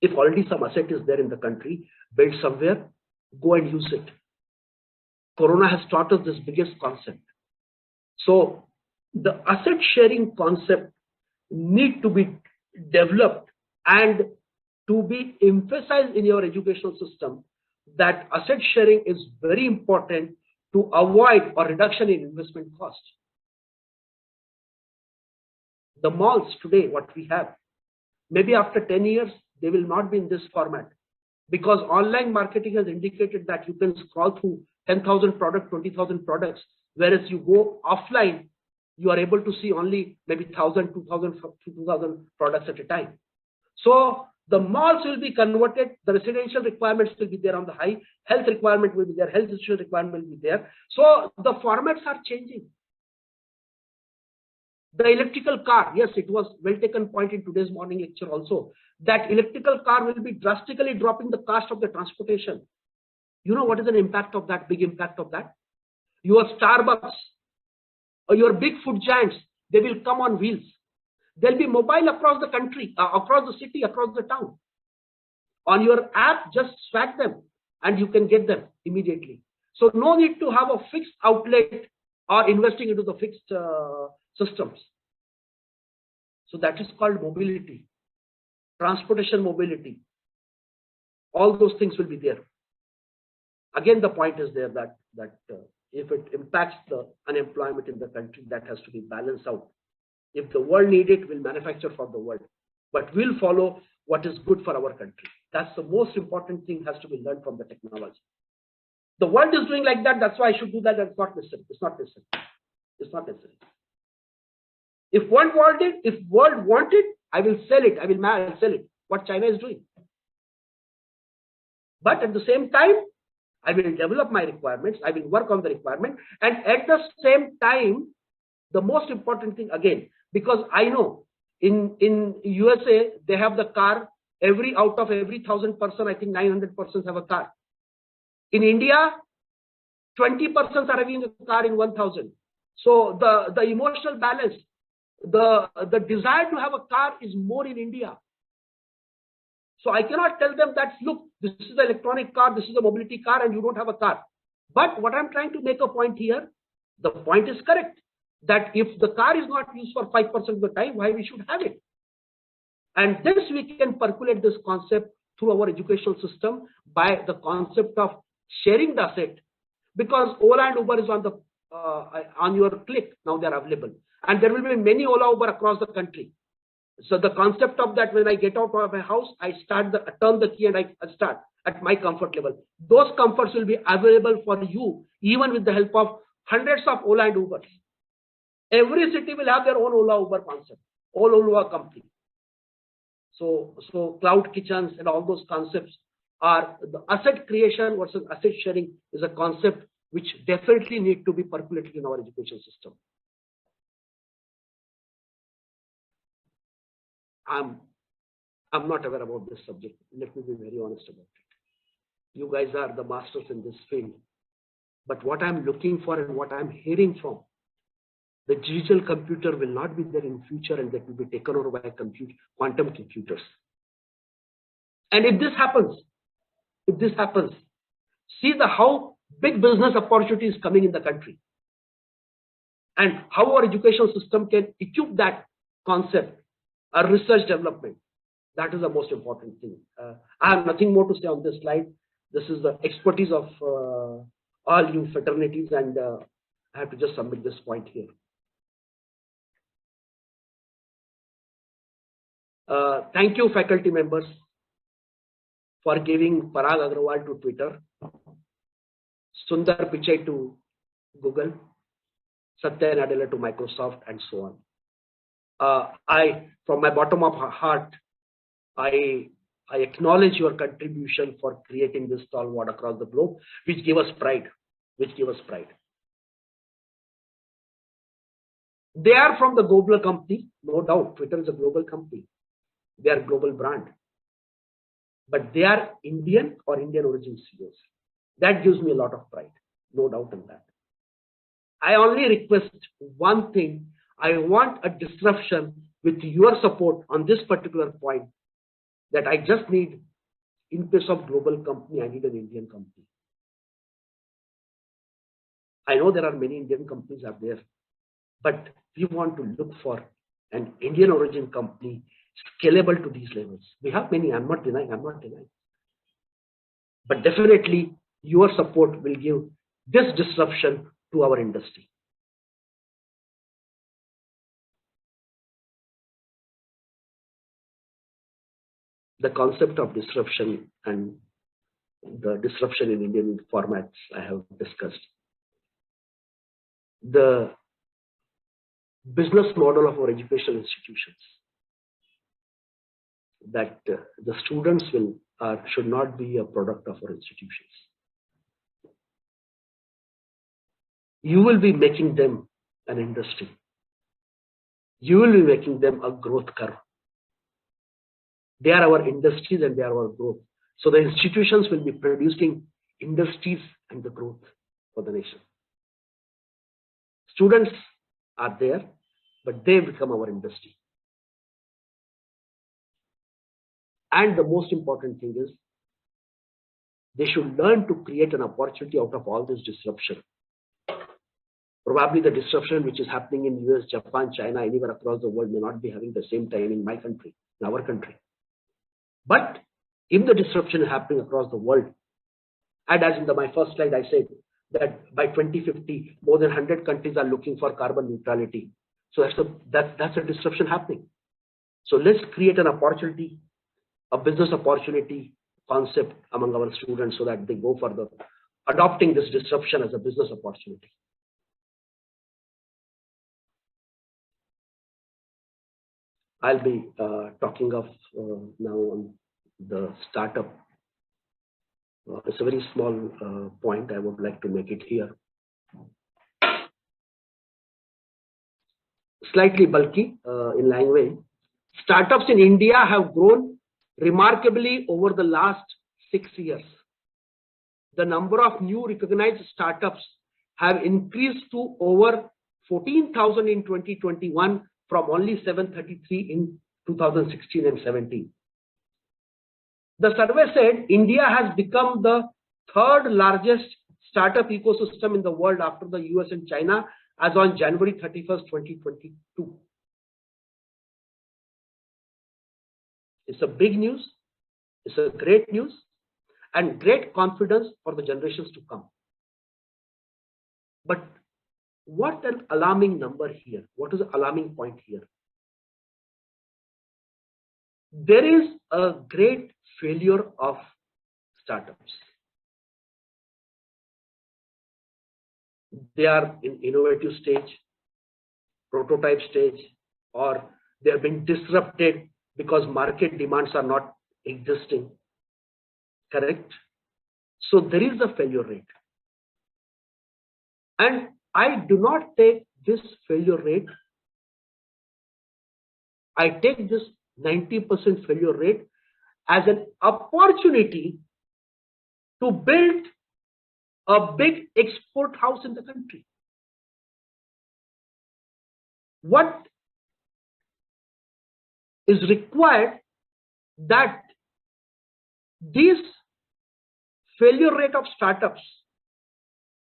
If already some asset is there in the country, build somewhere, go and use it. Corona has taught us this biggest concept. So the asset sharing concept need to be developed and to be emphasized in your educational system, that asset sharing is very important to avoid a reduction in investment cost. The malls today, what we have, maybe after 10 years, they will not be in this format, because online marketing has indicated that you can scroll through 10,000 products, 20,000 products, whereas you go offline, you are able to see only maybe 1,000, 2,000 products at a time. So the malls will be converted, the residential requirements will be there on the high, health requirement will be there, health institution requirement will be there. So the formats are changing. The electrical car, yes, it was well taken point in today's morning lecture also, that electrical car will be drastically dropping the cost of the transportation. You know what is an impact of that, big impact of that? Your Starbucks or your big food giants, they will come on wheels. They'll be mobile across the country, across the city, across the town. On your app, just swag them and you can get them immediately. So no need to have a fixed outlet or investing into the fixed systems. So that is called mobility, transportation mobility. All those things will be there. Again, the point is there that if it impacts the unemployment in the country, that has to be balanced out. If the world need it, we'll manufacture for the world, but we'll follow what is good for our country. That's the most important thing, has to be learned from the technology. The world is doing like that. That's why I should do that. That's not necessary. It's not necessary. It's not necessary. If world wanted, I will sell it. I will sell it. What China is doing. But at the same time, I will develop my requirements. I will work on the requirement. And at the same time, the most important thing again, because I know in USA, they have the car, out of every 1,000 person, I think 900 persons have a car. In India, 20 persons are having a car in 1,000. So the emotional balance, the desire to have a car is more in India. So I cannot tell them that, look, this is the electronic car, this is the mobility car, and you don't have a car. But what I'm trying to make a point here, the point is correct, that if the car is not used for 5% of the time, why we should have it? And this we can percolate this concept through our educational system by the concept of sharing the asset, because Ola and Uber is on your click. Now they are available, and there will be many Ola Uber across the country. So the concept of that, when I get out of my house, I turn the key and I start at my comfort level. Those comforts will be available for you, even with the help of hundreds of Ola and Ubers. Every city will have their own Ola Uber concept, all Ola company. So cloud kitchens and all those concepts are the asset creation versus asset sharing is a concept which definitely need to be percolated in our education system. I'm not aware about this subject. Let me be very honest about it. You guys are the masters in this field. But what I'm looking for and what I'm hearing from, the digital computer will not be there in future, and that will be taken over by quantum computers. And if this happens, see how big business opportunity is coming in the country, and how our education system can equip that concept. Our research development, that is the most important thing. I have nothing more to say on this slide. This is the expertise of all you fraternities, and I have to just submit this point here. Thank you, faculty members, for giving Parag Agrawal to Twitter, Sundar Pichai to Google, Satya Nadella to Microsoft, and so on. From my bottom of heart, I acknowledge your contribution for creating this stalwart across the globe, which gave us pride. They are from the global company, no doubt. Twitter is a global company. They are global brand. But they are Indian or Indian origin CEOs. That gives me a lot of pride, no doubt in that. I only request one thing. I want a disruption with your support on this particular point, that I just need, in place of global company, I need an Indian company. I know there are many Indian companies out there, but we want to look for an Indian origin company scalable to these levels. We have many, I'm not denying. But definitely your support will give this disruption to our industry. The concept of disruption and the disruption in Indian formats I have discussed. The business model of our educational institutions, that the students should not be a product of our institutions. You will be making them an industry. You will be making them a growth curve. They are our industries and they are our growth. So the institutions will be producing industries and the growth for the nation. Students are there, but they become our industry. And the most important thing is, they should learn to create an opportunity out of all this disruption. Probably the disruption which is happening in US, Japan, China, anywhere across the world may not be having the same time in my country, in our country. But if the disruption is happening across the world, and as in my first slide, I said that by 2050, more than 100 countries are looking for carbon neutrality. So that's a disruption happening. So let's create an opportunity, a business opportunity concept among our students so that they go for the adopting this disruption as a business opportunity. I'll be talking of now on the startup. It's a very small point. I would like to make it here. Slightly bulky in language. Startups in India have grown remarkably over the last 6 years. The number of new recognized startups have increased to over 14,000 in 2021 from only 733 in 2016 and 17. The survey said India has become the third largest startup ecosystem in the world after the US and China as on January 31st, 2022. It's a big news, it's a great news, and great confidence for the generations to come. But what an alarming number here. What is the alarming point here? There is a great failure of startups. They are in innovative stage, prototype stage, or they have been disrupted because market demands are not existing. Correct? So there is a failure rate. And I do not take this failure rate, I take this 90% failure rate as an opportunity to build a big export house in the country. What is required that this failure rate of startups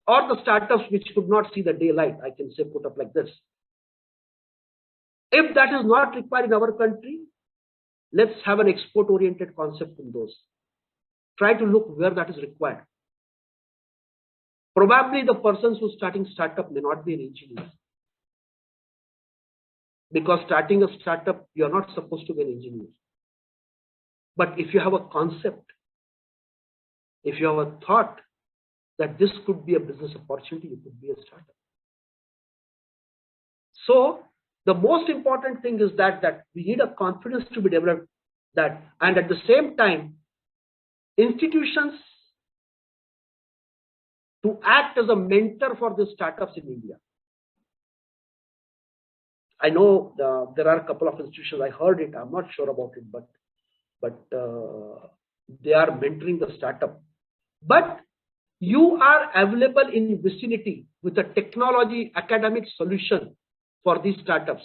or the startups which could not see the daylight, I can say put up like this. If that is not required in our country, let's have an export-oriented concept in those. Try to look where that is required. Probably the persons who are starting startup may not be an engineer. Because starting a startup, you are not supposed to be an engineer. But if you have a concept, if you have a thought that this could be a business opportunity, it could be a startup. So the most important thing is that we need a confidence to be developed that, and at the same time, institutions to act as a mentor for the startups in India. I know there are a couple of institutions, I heard it, I'm not sure about it, but they are mentoring the startup. But you are available in vicinity with a technology academic solution for these startups.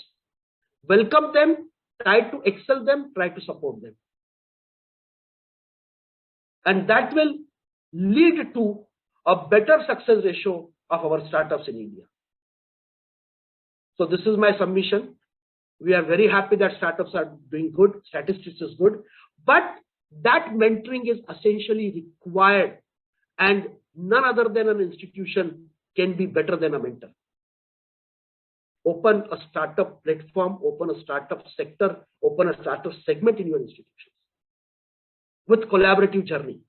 Welcome them, try to excel them, try to support them. And that will lead to a better success ratio of our startups in India. So this is my submission. We are very happy that startups are doing good, statistics is good, but that mentoring is essentially required, and none other than an institution can be better than a mentor. Open a startup platform, open a startup sector, open a startup segment in your institutions with collaborative journey.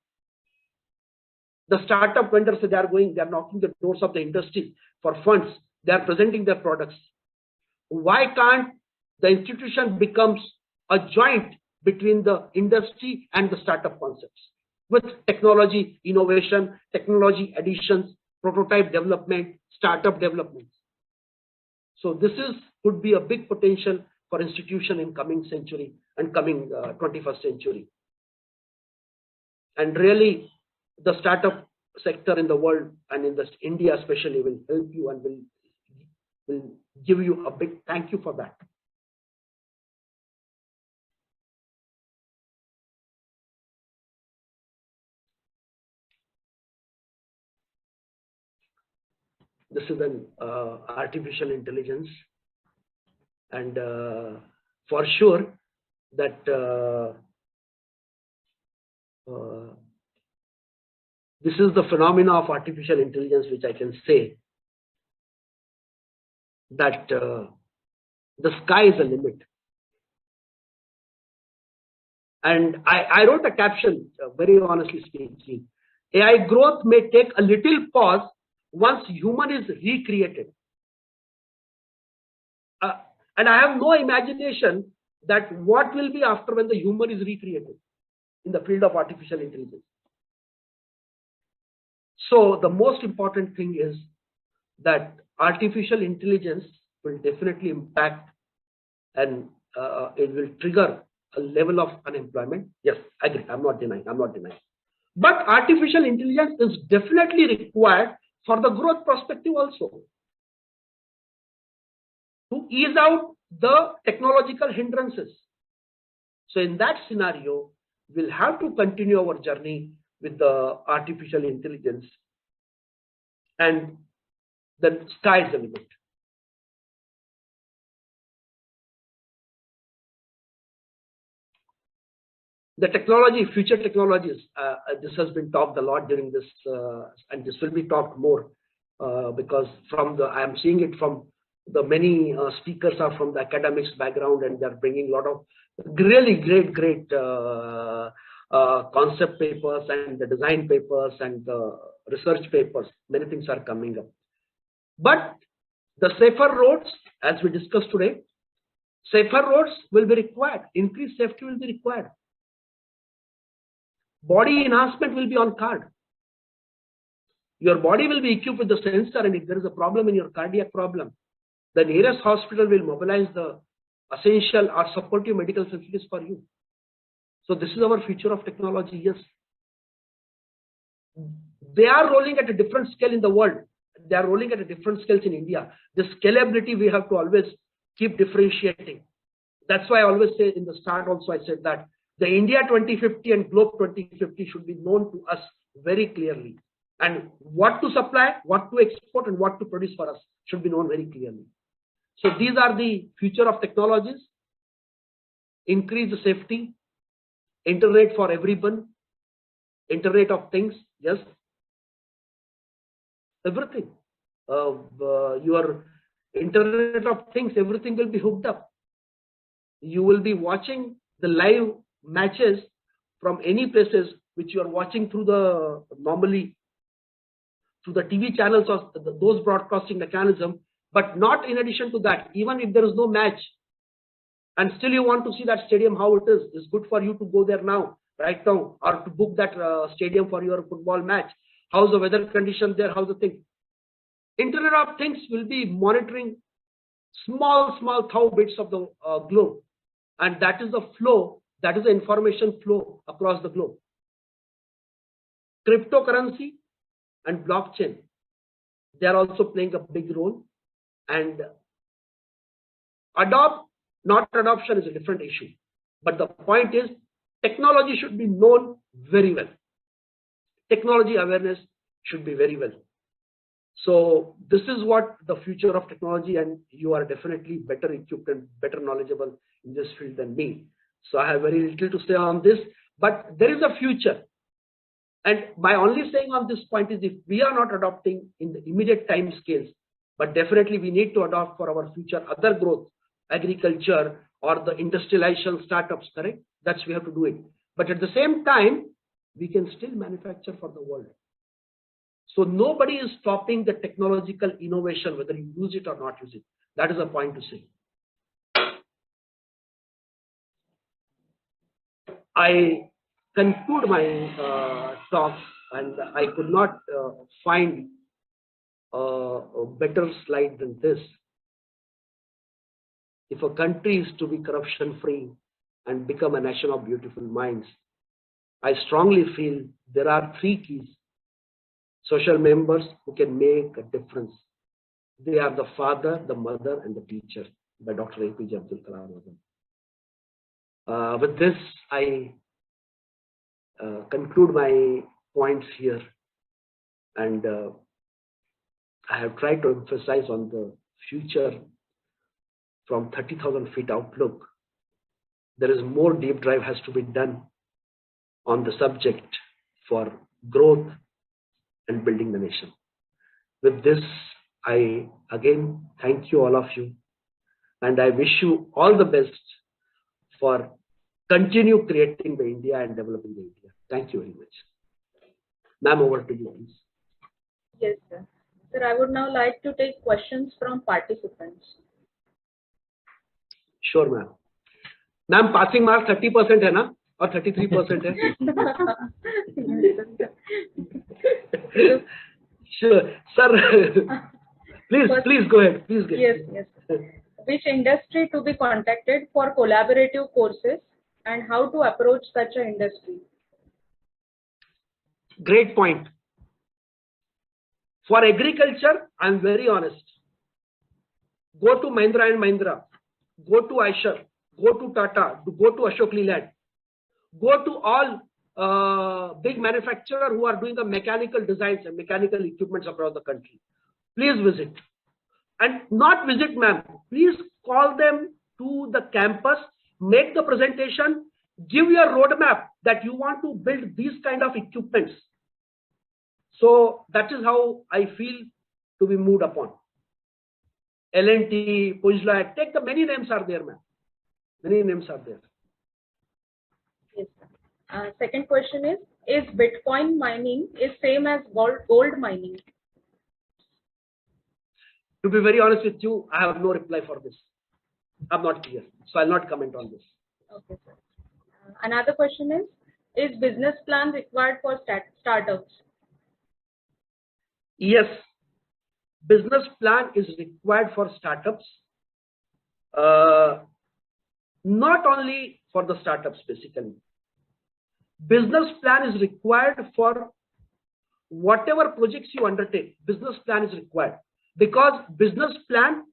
The startup vendors, they are knocking the doors of the industry for funds. They are presenting their products. Why can't the institution becomes a joint between the industry and the startup concepts with technology innovation, technology additions, prototype development, startup development. So this could be a big potential for institution in coming century and coming 21st century. And really, the startup sector in the world and in India especially will help you and will give you a big thank you for that. This is an artificial intelligence, and for sure that this is the phenomena of artificial intelligence, which I can say that the sky is the limit. And I wrote a caption, very honestly speaking, AI growth may take a little pause once human is recreated. And I have no imagination that what will be after when the human is recreated in the field of artificial intelligence. So the most important thing is that artificial intelligence will definitely impact, and it will trigger a level of unemployment. Yes, I agree. I'm not denying. But artificial intelligence is definitely required for the growth perspective also, to ease out the technological hindrances. So in that scenario, we'll have to continue our journey with the artificial intelligence, and the sky is the limit. The technology, future technologies, this has been talked a lot during this, and this will be talked more because I am seeing it from the many speakers are from the academics background, and they're bringing a lot of really great concept papers and the design papers and the research papers. Many things are coming up. But the safer roads, as we discussed today, safer roads will be required. Increased safety will be required. Body enhancement will be on card. Your body will be equipped with the sensor, and if there is a problem in your cardiac problem, the nearest hospital will mobilize the essential or supportive medical facilities for you. So this is our future of technology. Yes, they are rolling at a different scale in the world. They are rolling at a different scales in India. The scalability we have to always keep differentiating. That's why I always say in the start also I said that the India 2050 and Globe 2050 should be known to us very clearly. And what to supply, what to export, and what to produce for us should be known very clearly. So these are the future of technologies. Increase the safety, internet for everyone, internet of things, yes, everything. Your internet of things, everything will be hooked up. You will be watching the live matches from any places which you are watching through the normally through the TV channels or those broadcasting mechanism, but not in addition to that. Even if there is no match and still you want to see that stadium how it is, it's good for you to go there now, right now, or to book that stadium for your football match. How's the weather condition there? How's the thing? Internet of Things will be monitoring small thou bits of the globe, and that is the flow, that is the information flow across the globe. Cryptocurrency and blockchain, they are also playing a big role. And not adoption is a different issue, but the point is technology should be known very well. Technology awareness should be very well. So this is what the future of technology, and you are definitely better equipped and better knowledgeable in this field than me. So I have very little to say on this, but there is a future. And my only saying on this point is, if we are not adopting in the immediate time scales, but definitely we need to adopt for our future other growth, agriculture or the industrialization startups, correct? That's we have to do it. But at the same time, we can still manufacture for the world. So nobody is stopping the technological innovation, whether you use it or not use it. That is a point to say. I conclude my talk, and I could not find a better slide than this. If a country is to be corruption free and become a nation of beautiful minds, I strongly feel there are three keys: social members who can make a difference. They are the father, the mother, and the teacher, by Dr. APJ Abdul Kalam. With this, I conclude my points here, and I have tried to emphasize on the future from 30,000 feet outlook. There is more deep dive has to be done on the subject for growth and building the nation. With this, I again thank you, all of you, and I wish you all the best for continue creating the India and developing the India. Thank you very much. Ma'am, over to you, please. Yes, sir. Sir, I would now like to take questions from participants. Sure, ma'am. Ma'am, passing mark 30% है ना और 33% है? Sure, sir. Please go ahead. Please go ahead. Yes. Which industry to be contacted for collaborative courses and how to approach such an industry? Great point. For agriculture, I'm very honest. Go to Mahindra and Mahindra, go to Eicher, go to Tata, go to Ashok Leyland, go to all big manufacturers who are doing the mechanical designs and mechanical equipments across the country. Please visit. And not visit, ma'am. Please call them to the campus, make the presentation, give your roadmap that you want to build these kind of equipments. So that is how I feel to be moved upon. L&T, Pujla, take the many names are there, ma'am. Many names are there. Yes, sir. Second question is Bitcoin mining is same as gold mining? To be very honest with you, I have no reply for this. I'm not clear, so I'll not comment on this. Okay, sir. Another question is business plan required for startups? Yes, business plan is required for startups. Not only for the startups, basically. Business plan is required for whatever projects you undertake. Business plan is required because business plan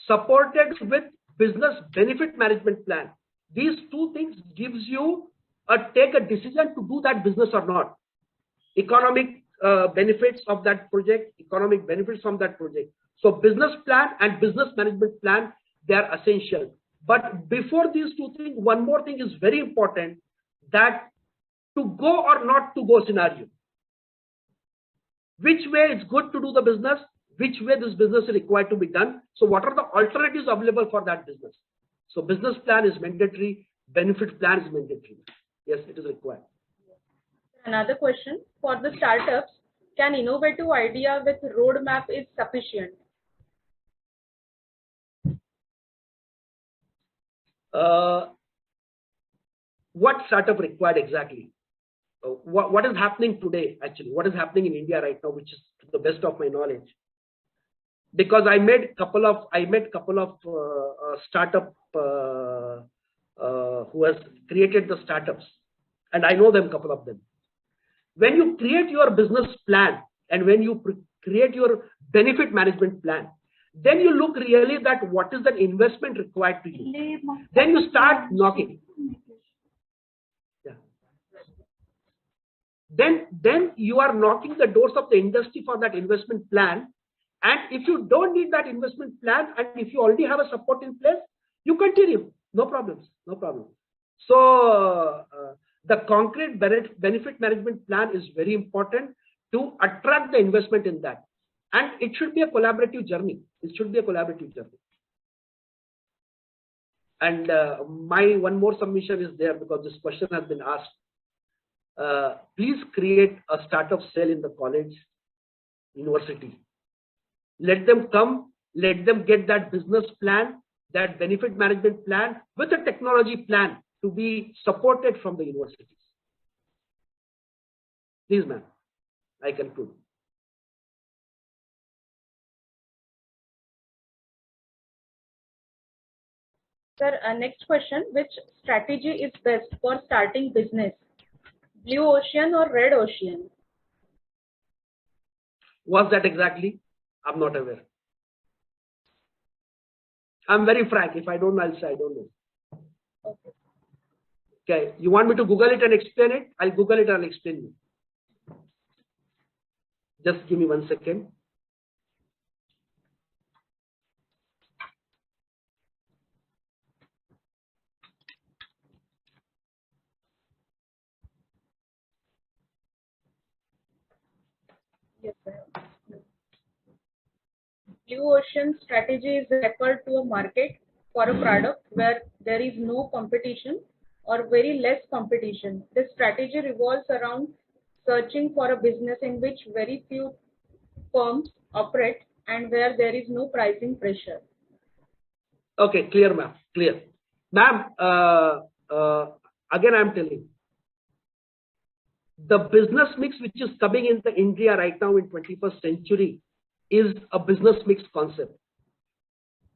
supported with business benefit management plan. These two things gives you take a decision to do that business or not. Economic benefits of that project, economic benefits from that project. So business plan and business management plan, they are essential. But before these two things, one more thing is very important, that to go or not to go scenario. Which way it's good to do the business, which way this business is required to be done. So what are the alternatives available for that business? So business plan is mandatory, benefit plan is mandatory. Yes, it is required. Another question, for the startups, can innovative idea with roadmap is sufficient? What startup required exactly? What is happening today, actually? What is happening in India right now, which is to the best of my knowledge? Because I met couple of startup who has created the startups, and I know them, couple of them. When you create your business plan and when you create your benefit management plan, then you look really that what is the investment required to you. Then you start knocking. Yeah. Then you are knocking the doors of the industry for that investment plan. And if you don't need that investment plan, and if you already have a support in place, you continue. No problems. No problem. So the concrete benefit management plan is very important to attract the investment in that. And it should be a collaborative journey. It should be a collaborative journey. And my one more submission is there, because this question has been asked. Please create a startup cell in the college, university. Let them come, let them get that business plan, that benefit management plan with a technology plan to be supported from the universities. Please, ma'am, I conclude. Sir, next question, which strategy is best for starting business? Blue ocean or red ocean? What's that exactly? I'm not aware. I'm very frank. If I don't know, I'll say I don't know. Okay. Okay. You want me to Google it and explain it? I'll Google it and I'll explain you. Just give me 1 second. Yes, sir. Blue ocean strategy is referred to a market for a product where there is no competition or very less competition. This strategy revolves around searching for a business in which very few firms operate and where there is no pricing pressure. Okay, clear, ma'am. Clear, ma'am. Again, I'm telling the business mix which is coming in the India right now in 21st century is a business mix concept.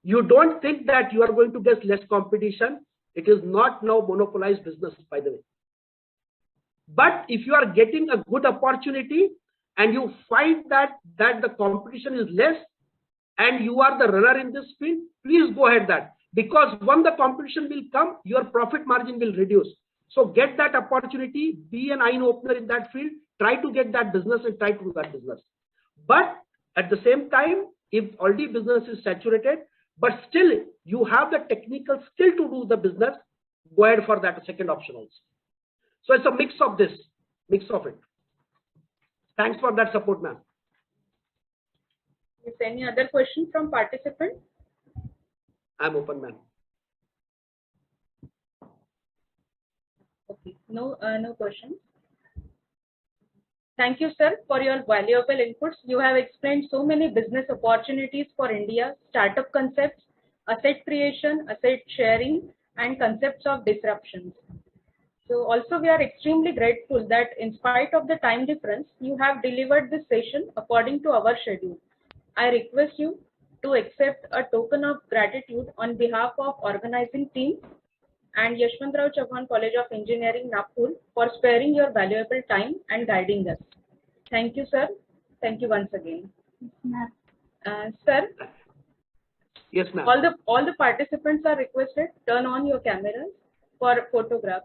You don't think that you are going to get less competition. It is not now monopolized business, by the way. But if you are getting a good opportunity and you find that the competition is less and you are the runner in this field, please go ahead that. Because when the competition will come, your profit margin will reduce. So get that opportunity, be an eye opener in that field, try to get that business and try to do that business. But at the same time, if already business is saturated, but still you have the technical skill to do the business, go ahead for that second option also. So it's a mix of this, mix of it. Thanks for that support, ma'am. Is any other question from participant? I'm open, ma'am. Okay, no questions. Thank you, sir, for your valuable inputs. You have explained so many business opportunities for India, startup concepts, asset creation, asset sharing, and concepts of disruptions. So also we are extremely grateful that in spite of the time difference, you have delivered this session according to our schedule. I request you to accept a token of gratitude on behalf of organizing team and Yashwantrao Chauhan College of Engineering, Nagpur, for sparing your valuable time and guiding us. Thank you, sir. Thank you once again. Sir. Yes, ma'am. All the participants are requested turn on your cameras for photograph.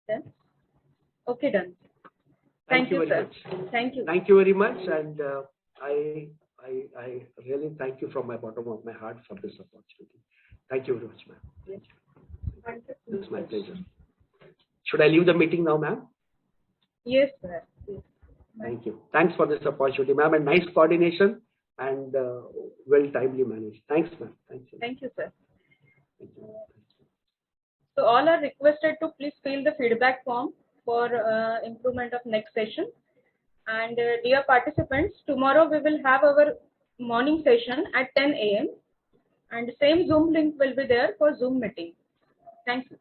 Done? Okay, done. Thank you very sir. much. Thank you. Thank you very much, and I really thank you from my bottom of my heart for this opportunity. Thank you very much, ma'am. Yes. It's my pleasure. Should I leave the meeting now, ma'am? Yes, sir. Yes. Thank you. Thanks for this opportunity, ma'am, and nice coordination and well timely managed. Thanks, ma'am. Thank you. Thank you, sir. Thank you. So all are requested to please fill the feedback form for improvement of next session. And dear participants, tomorrow we will have our morning session at 10 a.m. and same Zoom link will be there for Zoom meeting. Thank you.